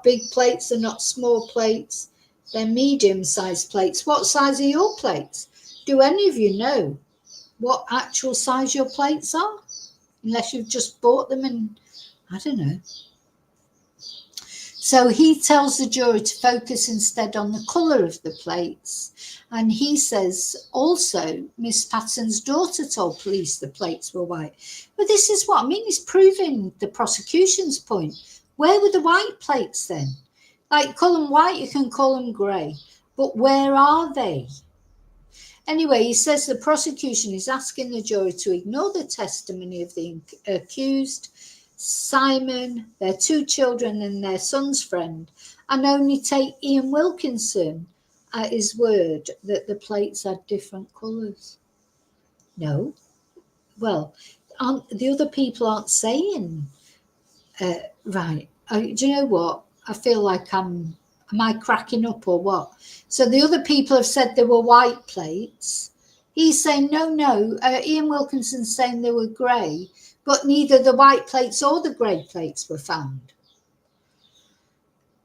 Speaker 1: big plates, they're not small plates, they're medium-sized plates. What size are your plates? Do any of you know what actual size your plates are? Unless you've just bought them and, I don't know. So he tells the jury to focus instead on the colour of the plates. And he says also Miss Patterson's daughter told police the plates were white. But this is what I mean. He's proving the prosecution's point. Where were the white plates then? Like, call them white, you can call them grey. But where are they? Anyway, he says the prosecution is asking the jury to ignore the testimony of the accused, Simon, their 2 children and their son's friend, and only take Ian Wilkinson at his word that the plates had different colours. No. Well, the other people aren't saying, right, do you know what? I feel like am I cracking up or what? So the other people have said they were white plates. He's saying, no, Ian Wilkinson's saying they were grey, but neither the white plates or the grey plates were found.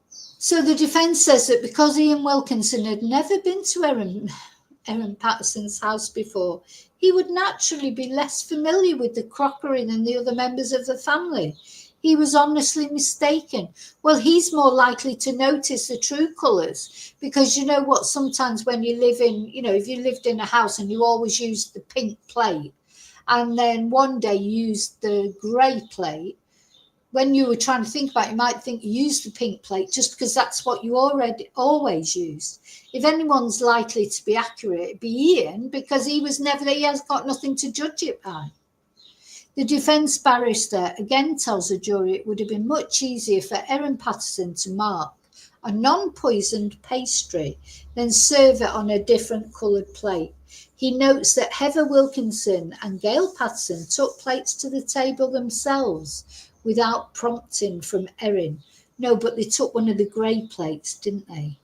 Speaker 1: So the defence says that because Ian Wilkinson had never been to Erin Patterson's house before, he would naturally be less familiar with the crockery than the other members of the family. He was honestly mistaken. Well, he's more likely to notice the true colours because you know what, sometimes when you live in, if you lived in a house and you always used the pink plate, and then one day you used the grey plate, when you were trying to think about it, you might think you used the pink plate just because that's what you always used. If anyone's likely to be accurate, it'd be Ian, because he was never there. He has got nothing to judge it by. The defence barrister again tells the jury it would have been much easier for Erin Patterson to mark a non-poisoned pastry than serve it on a different coloured plate. He notes that Heather Wilkinson and Gail Patterson took plates to the table themselves without prompting from Erin. No, but they took one of the grey plates, didn't they?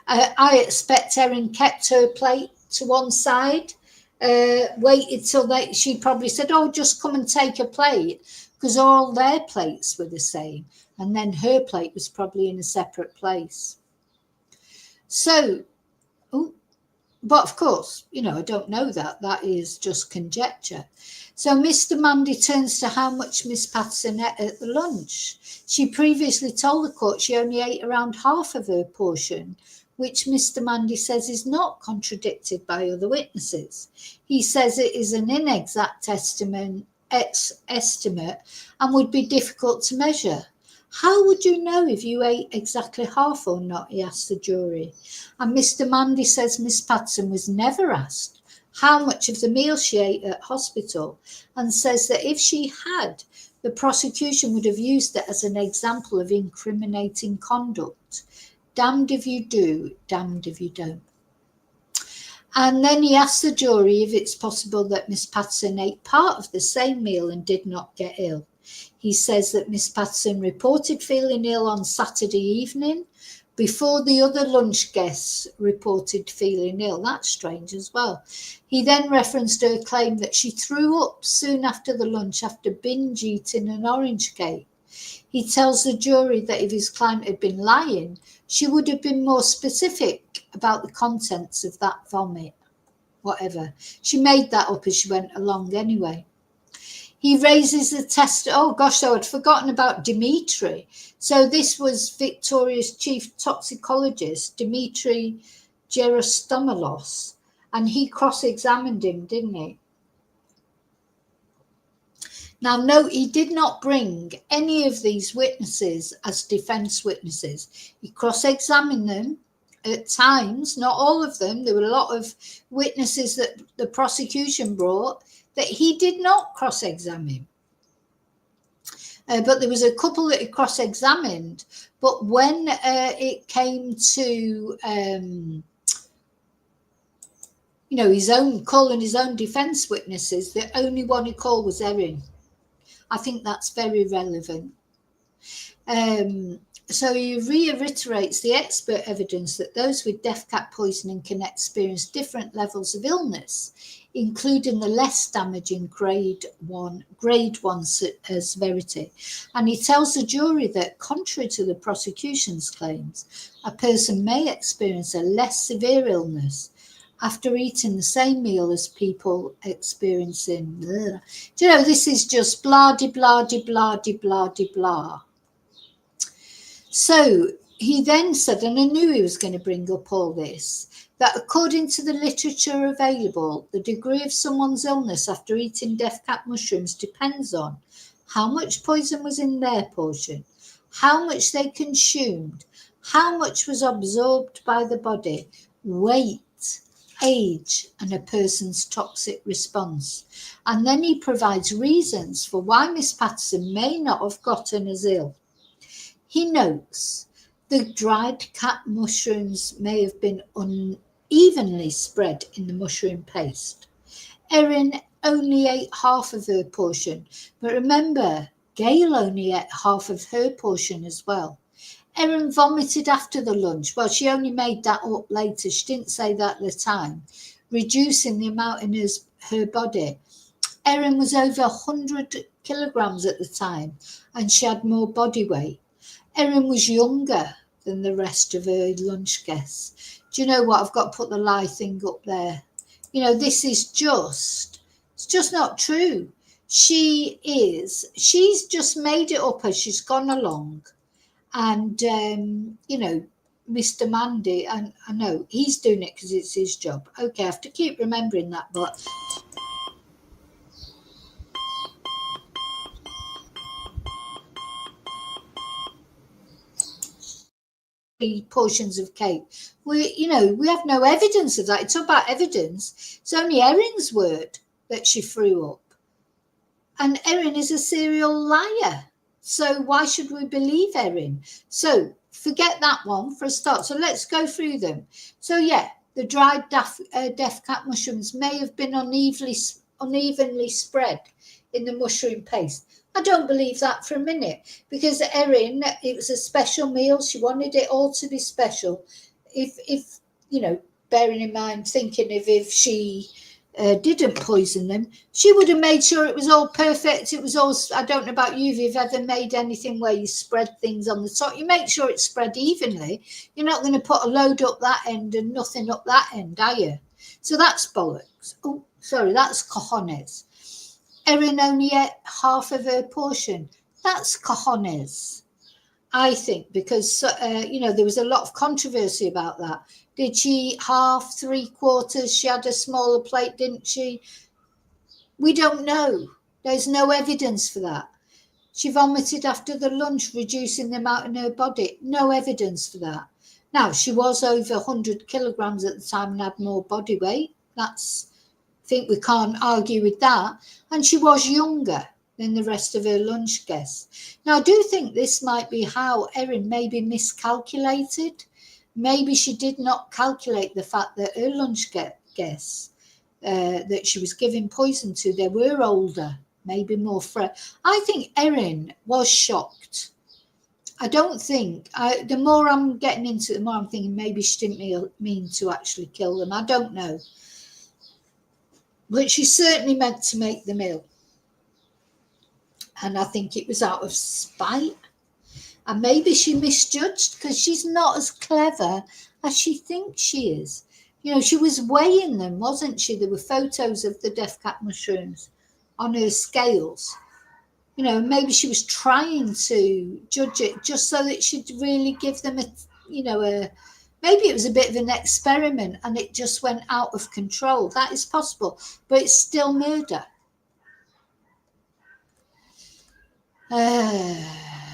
Speaker 1: I expect Erin kept her plate to one side, waited till she probably said, oh, just come and take a plate, because all their plates were the same. And then her plate was probably in a separate place. So, but of course, I don't know that. That is just conjecture. So Mr Mandy turns to how much Miss Patterson ate at the lunch. She previously told the court she only ate around half of her portion, which Mr Mandy says is not contradicted by other witnesses. He says it is an inexact estimate and would be difficult to measure. How would you know if you ate exactly half or not, he asked the jury. And Mr Mandy says Miss Patterson was never asked how much of the meal she ate at hospital, and says that if she had, the prosecution would have used it as an example of incriminating conduct. Damned if you do, damned if you don't. And then he asked the jury if it's possible that Miss Patterson ate part of the same meal and did not get ill. He says that Miss Patterson reported feeling ill on Saturday evening before the other lunch guests reported feeling ill. That's strange as well. He then referenced her claim that she threw up soon after the lunch after binge eating an orange cake. He tells the jury that if his client had been lying, she would have been more specific about the contents of that vomit. Whatever. She made that up as she went along anyway. He raises the test. Oh gosh, so I'd forgotten about Dimitri. So this was Victoria's chief toxicologist, Dimitri Gerostomelos, and he cross-examined him, didn't he? Now, note, he did not bring any of these witnesses as defence witnesses. He cross-examined them at times, not all of them. There were a lot of witnesses that the prosecution brought that he did not cross-examine. But there was a couple that he cross-examined. But when it came to, his own calling his own defence witnesses, the only one he called was Erin. I think that's very relevant. So he reiterates the expert evidence that those with death cap poisoning can experience different levels of illness, including the less damaging grade one severity. And he tells the jury that, contrary to the prosecution's claims, a person may experience a less severe illness after eating the same meal as people experiencing. Do you know, this is just blah de blah de blah de blah de blah. So he then said, and I knew he was going to bring up all this, that according to the literature available, the degree of someone's illness after eating death cap mushrooms depends on how much poison was in their portion, how much they consumed, how much was absorbed by the body, weight, age, and a person's toxic response. And then he provides reasons for why Miss Patterson may not have gotten as ill. He notes the dried cat mushrooms may have been unevenly spread in the mushroom paste. Erin only ate half of her portion, but remember, Gail only ate half of her portion as well. Erin vomited after the lunch. Well, she only made that up later. She didn't say that at the time, reducing the amount in her body. Erin was over 100 kilograms at the time, and she had more body weight. Erin was younger than the rest of her lunch guests. Do you know what? I've got to put the lie thing up there. You know, this is it's just not true. She's just made it up as she's gone along. And, Mr. Mandy, and I know he's doing it because it's his job. Okay, I have to keep remembering that, but portions of cake. We have no evidence of that. It's all about evidence. It's only Erin's word that she threw up. And Erin is a serial liar. So why should we believe Erin? So forget that one for a start. So let's go through them. So yeah, the dried death cap mushrooms may have been unevenly spread in the mushroom paste. I don't believe that for a minute, because Erin, it was a special meal. She wanted it all to be special. If bearing in mind, thinking if she didn't poison them, she would have made sure it was all perfect. It was all, I don't know about you, if you've ever made anything where you spread things on the top, you make sure it's spread evenly. You're not going to put a load up that end and nothing up that end, are you? So that's bollocks. Oh, sorry, that's cojones. Erin only ate half of her portion. That's cojones, I think, because, there was a lot of controversy about that. Did she eat half, 3/4? She had a smaller plate, didn't she? We don't know. There's no evidence for that. She vomited after the lunch, reducing the amount in her body. No evidence for that. Now, she was over 100 kilograms at the time and had more body weight. I think we can't argue with that. And she was younger. than the rest of her lunch guests. Now, I do think this might be how Erin maybe miscalculated. Maybe she did not calculate the fact that her lunch guests that she was giving poison to, they were older, maybe more fresh. I think Erin was shocked. I don't think, the more I'm getting into it, the more I'm thinking maybe she didn't mean to actually kill them. I don't know. But she certainly meant to make them ill. And I think it was out of spite. And maybe she misjudged because she's not as clever as she thinks she is. You know, she was weighing them, wasn't she? There were photos of the death cap mushrooms on her scales. You know, maybe she was trying to judge it just so that she'd really give them maybe it was a bit of an experiment and it just went out of control. That is possible, but it's still murder.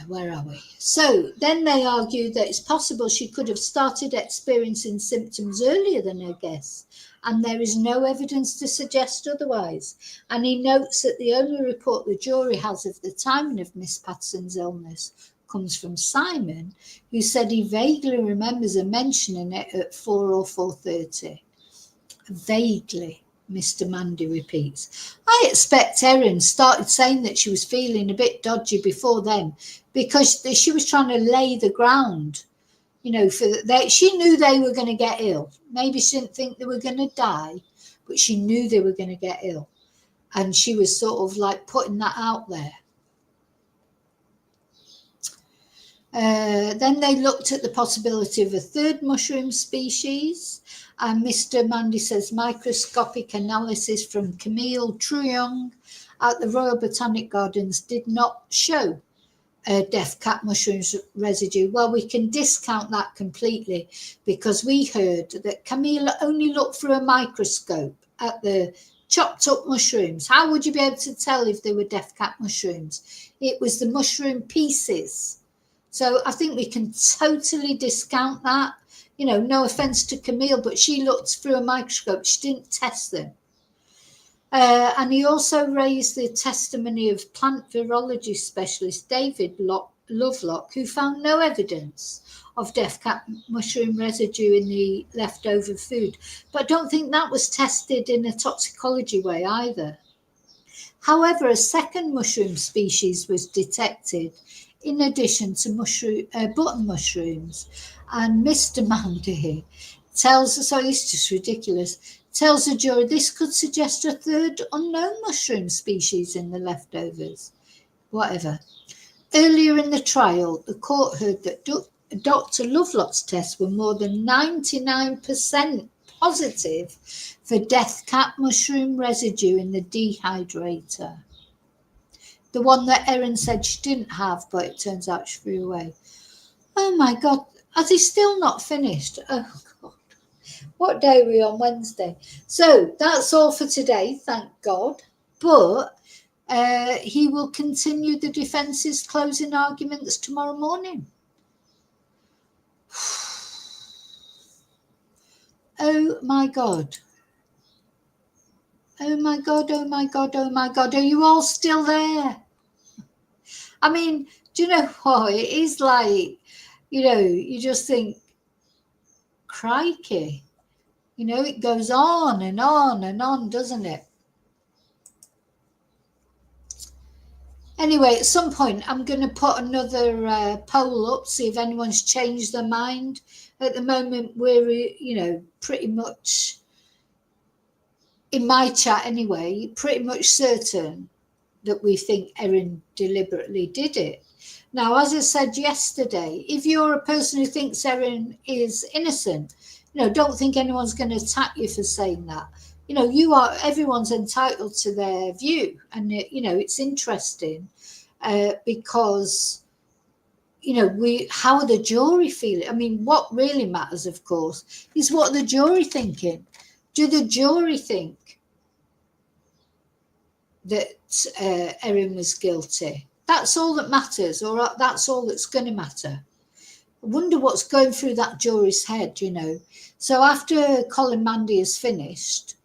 Speaker 1: Where are we? So then they argue that it's possible she could have started experiencing symptoms earlier than her guests, and there is no evidence to suggest otherwise. And he notes that the only report the jury has of the timing of Miss Patterson's illness comes from Simon, who said he vaguely remembers her mentioning it at 4 or 4:30. Vaguely, Mr. Mandy repeats. I expect Erin started saying that she was feeling a bit dodgy before then, because she was trying to lay the ground, you know, she knew they were going to get ill. Maybe she didn't think they were going to die, but she knew they were going to get ill. And she was sort of like putting that out there. Then they looked at the possibility of a third mushroom species. And Mr. Mandy says microscopic analysis from Camille Truong at the Royal Botanic Gardens did not show death cap mushrooms residue. Well, we can discount that completely because we heard that Camille only looked through a microscope at the chopped up mushrooms. How would you be able to tell if they were death cap mushrooms? It was the mushroom pieces. So I think we can totally discount that. You know, no offense to Camille, but she looked through a microscope. She didn't test them. And he also raised the testimony of plant virology specialist David Lovelock, who found no evidence of death cap mushroom residue in the leftover food. But I don't think that was tested in a toxicology way either. However, a second mushroom species was detected in addition to button mushrooms. And Mr. Mandy tells us, it's just ridiculous, tells the jury this could suggest a third unknown mushroom species in the leftovers. Whatever. Earlier in the trial, the court heard that Dr. Lovelock's tests were more than 99% positive for death cap mushroom residue in the dehydrator. The one that Erin said she didn't have, but it turns out she threw away. Oh my God, has he still not finished? Oh God, what day are we on? Wednesday. So that's all for today, thank God. But he will continue the defence's closing arguments tomorrow morning. Oh my God. Oh my God, oh my God, oh my God. Are you all still there? I mean, do you know what? It is like, you know, you just think, crikey. You know, it goes on and on and on, doesn't it? Anyway, at some point, I'm going to put another poll up, see if anyone's changed their mind. At the moment, we're, you know, pretty much, in my chat anyway, pretty much certain that we think Erin deliberately did it. Now, as I said yesterday, if you're a person who thinks Erin is innocent, you know, don't think anyone's going to attack you for saying that. You know, everyone's entitled to their view. And, you know, it's interesting because, you know, how are the jury feeling? I mean, what really matters, of course, is what the jury thinking. Do the jury think that Erin was guilty? That's all that matters, or that's all that's going to matter. I wonder what's going through that jury's head, you know. So after Colin Mandy is finished,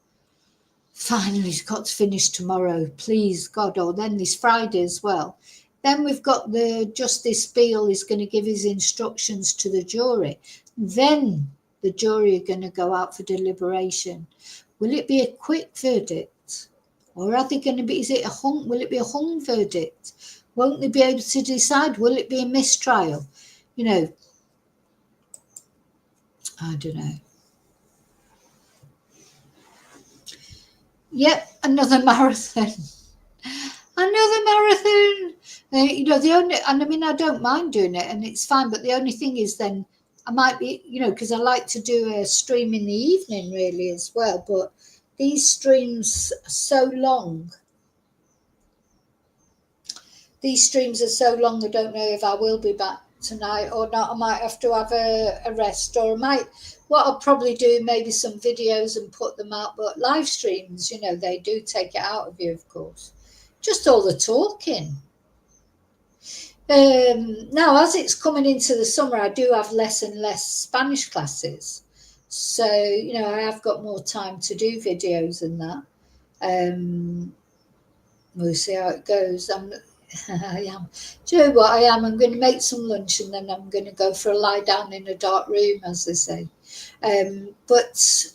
Speaker 1: finally it's got to finish tomorrow, please God, or then this Friday as well. Then we've got the Justice Beale is going to give his instructions to the jury. Then the jury are going to go out for deliberation. Will it be a quick verdict? Or are they going to be, will it be a hung verdict? Won't they be able to decide? Will it be a mistrial? You know, I don't know. Yep, another marathon. Another marathon. You know, the only, and I mean, I don't mind doing it and it's fine, but the only thing is then I might be, you know, because I like to do a stream in the evening really as well, but these streams are so long. These streams are so long, I don't know if I will be back tonight or not. I might have to have a rest, or I might, what I'll probably do, maybe some videos and put them out, but live streams, you know, they do take it out of you, of course. Just all the talking. Now, as it's coming into the summer, I do have less and less Spanish classes. So, you know, I have got more time to do videos and that. We'll see how it goes. I am. Do you know what I am? I'm going to make some lunch and then I'm going to go for a lie down in a dark room, as they say. But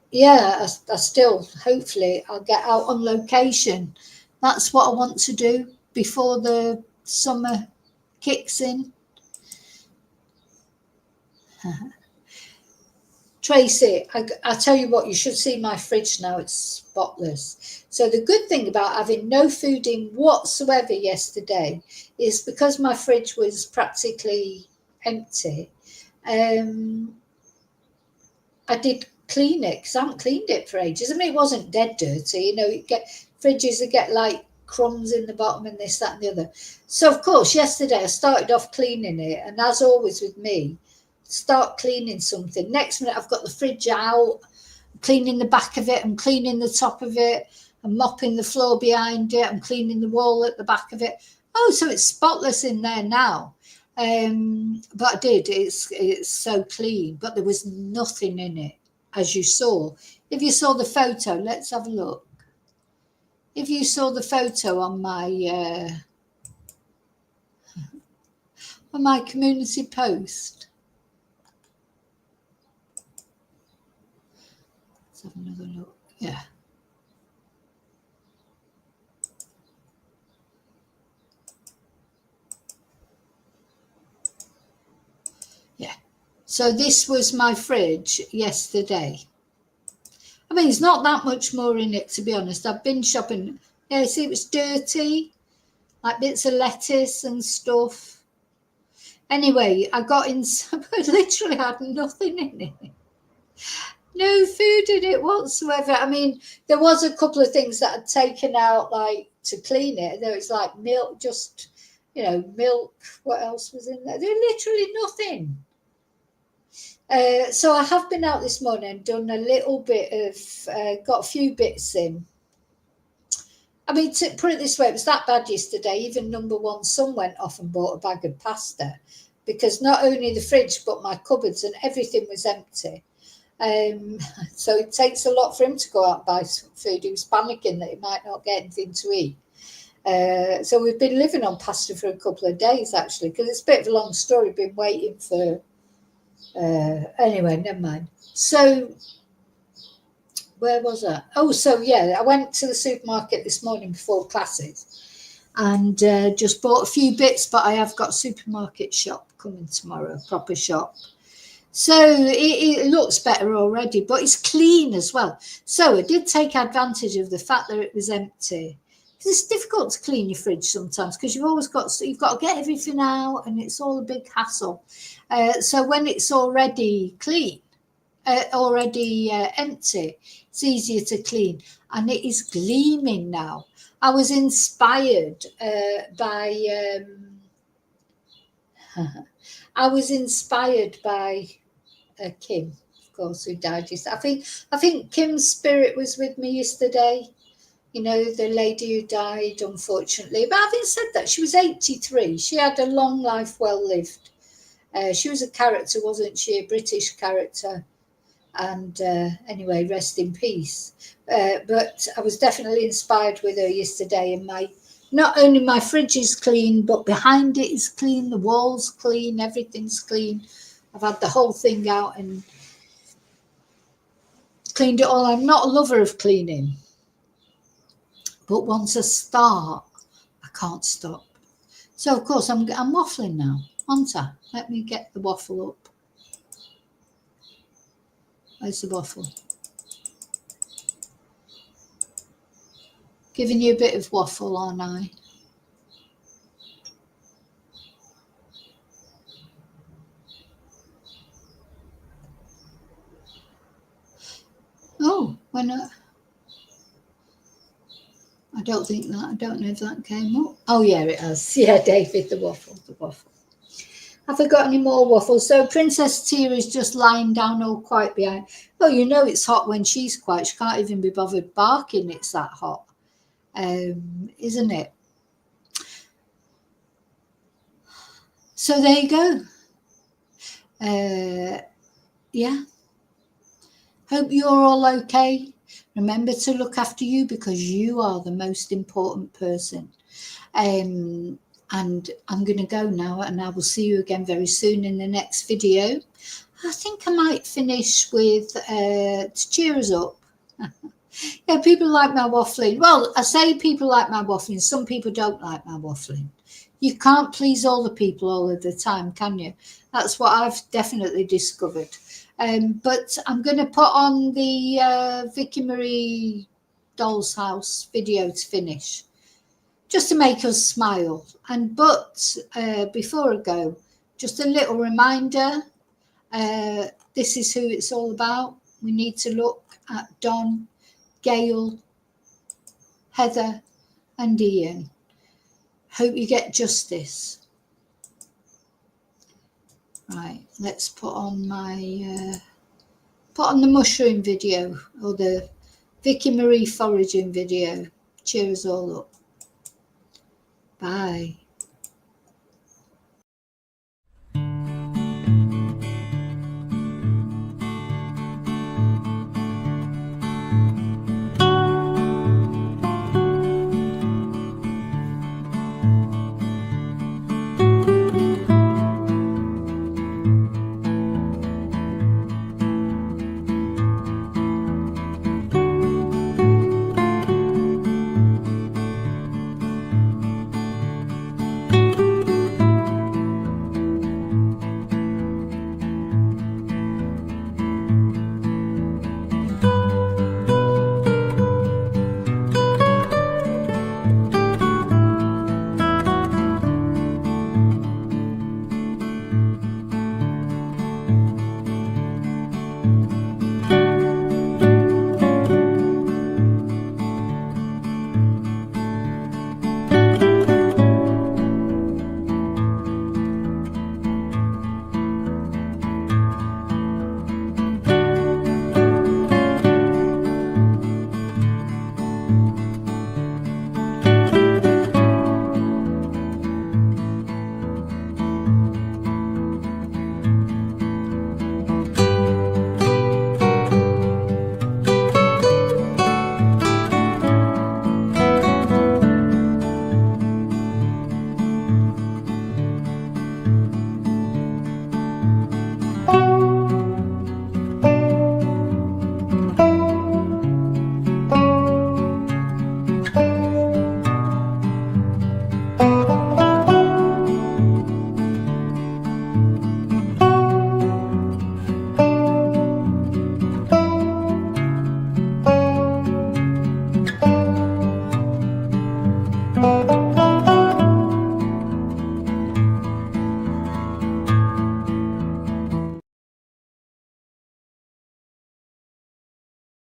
Speaker 1: yeah, I still, hopefully, I'll get out on location. That's what I want to do before the summer kicks in. Tracy, I tell you what, you should see my fridge now. It's spotless. So the good thing about having no food in whatsoever yesterday is because my fridge was practically empty, I did clean it because I haven't cleaned it for ages. I mean, it wasn't dead dirty. You know, fridges that get like crumbs in the bottom and this, that and the other. So, of course, yesterday I started off cleaning it. And as always with me, start cleaning something. Next minute, I've got the fridge out, cleaning the back of it, I'm cleaning the top of it, I'm mopping the floor behind it, I'm cleaning the wall at the back of it. Oh, so it's spotless in there now. But I did, it's so clean, but there was nothing in it, as you saw. If you saw the photo, let's have a look. If you saw the photo on my community post. Let's have another look. Yeah. Yeah. So this was my fridge yesterday. I mean, there's not that much more in it, to be honest. I've been shopping. Yeah, see, it was dirty, like bits of lettuce and stuff. Anyway, I got in, I literally had nothing in it. No food in it whatsoever. I mean, there was a couple of things that I'd taken out, like, to clean it. There was, like, milk, just, you know, milk. What else was in there? There was literally nothing. So I have been out this morning and done a little bit of, got a few bits in. I mean, to put it this way, it was that bad yesterday. Even number one son went off and bought a bag of pasta because not only the fridge, but my cupboards and everything was empty. So it takes a lot for him to go out and buy some food. He was panicking that he might not get anything to eat. So we've been living on pasta for a couple of days, actually, because it's a bit of a long story. Been waiting for... anyway, never mind. So where was I? Oh, so yeah, I went to the supermarket this morning before classes and just bought a few bits, but I have got a supermarket shop coming tomorrow, a proper shop. So it looks better already, but it's clean as well. So I did take advantage of the fact that it was empty. Because it's difficult to clean your fridge sometimes because you've got to get everything out and it's all a big hassle. So when it's already clean, empty, it's easier to clean, and it is gleaming now. I was inspired by Kim, of course, who died yesterday. I think Kim's spirit was with me yesterday. You know, the lady who died, unfortunately. But having said that, she was 83. She had a long life well lived. She was a character, wasn't she? A British character. And anyway, rest in peace. But I was definitely inspired with her yesterday, and not only my fridge is clean, but behind it is clean, the walls clean, everything's clean. I've had the whole thing out and cleaned it all. I'm not a lover of cleaning, but once I start, I can't stop. So of course I'm waffling now, aren't I? Let me get the waffle up. Where's the waffle? Giving you a bit of waffle, aren't I? Oh, when I don't think that, I don't know if that came up. Oh yeah, it has. Yeah, David, the waffle. Have I got any more waffles? So Princess Tia is just lying down all quiet behind. Well, you know it's hot when she's quiet. She can't even be bothered barking. It's that hot, isn't it? So there you go. Yeah. Hope you're all okay. Remember to look after you, because you are the most important person. And I'm going to go now, and I will see you again very soon in the next video. I think I might finish with to cheer us up. Yeah, people like my waffling. Well, I say people like my waffling. Some people don't like my waffling. You can't please all the people all of the time, can you? That's what I've definitely discovered. But I'm going to put on the Vicky Marie Doll's House video to finish, just to make us smile. But before I go, just a little reminder, this is who it's all about. We need to look at Don, Gail, Heather and Ian. Hope you get justice. Right, let's put on my the mushroom video, or the Vicky Marie foraging video. Cheer us all up. Bye.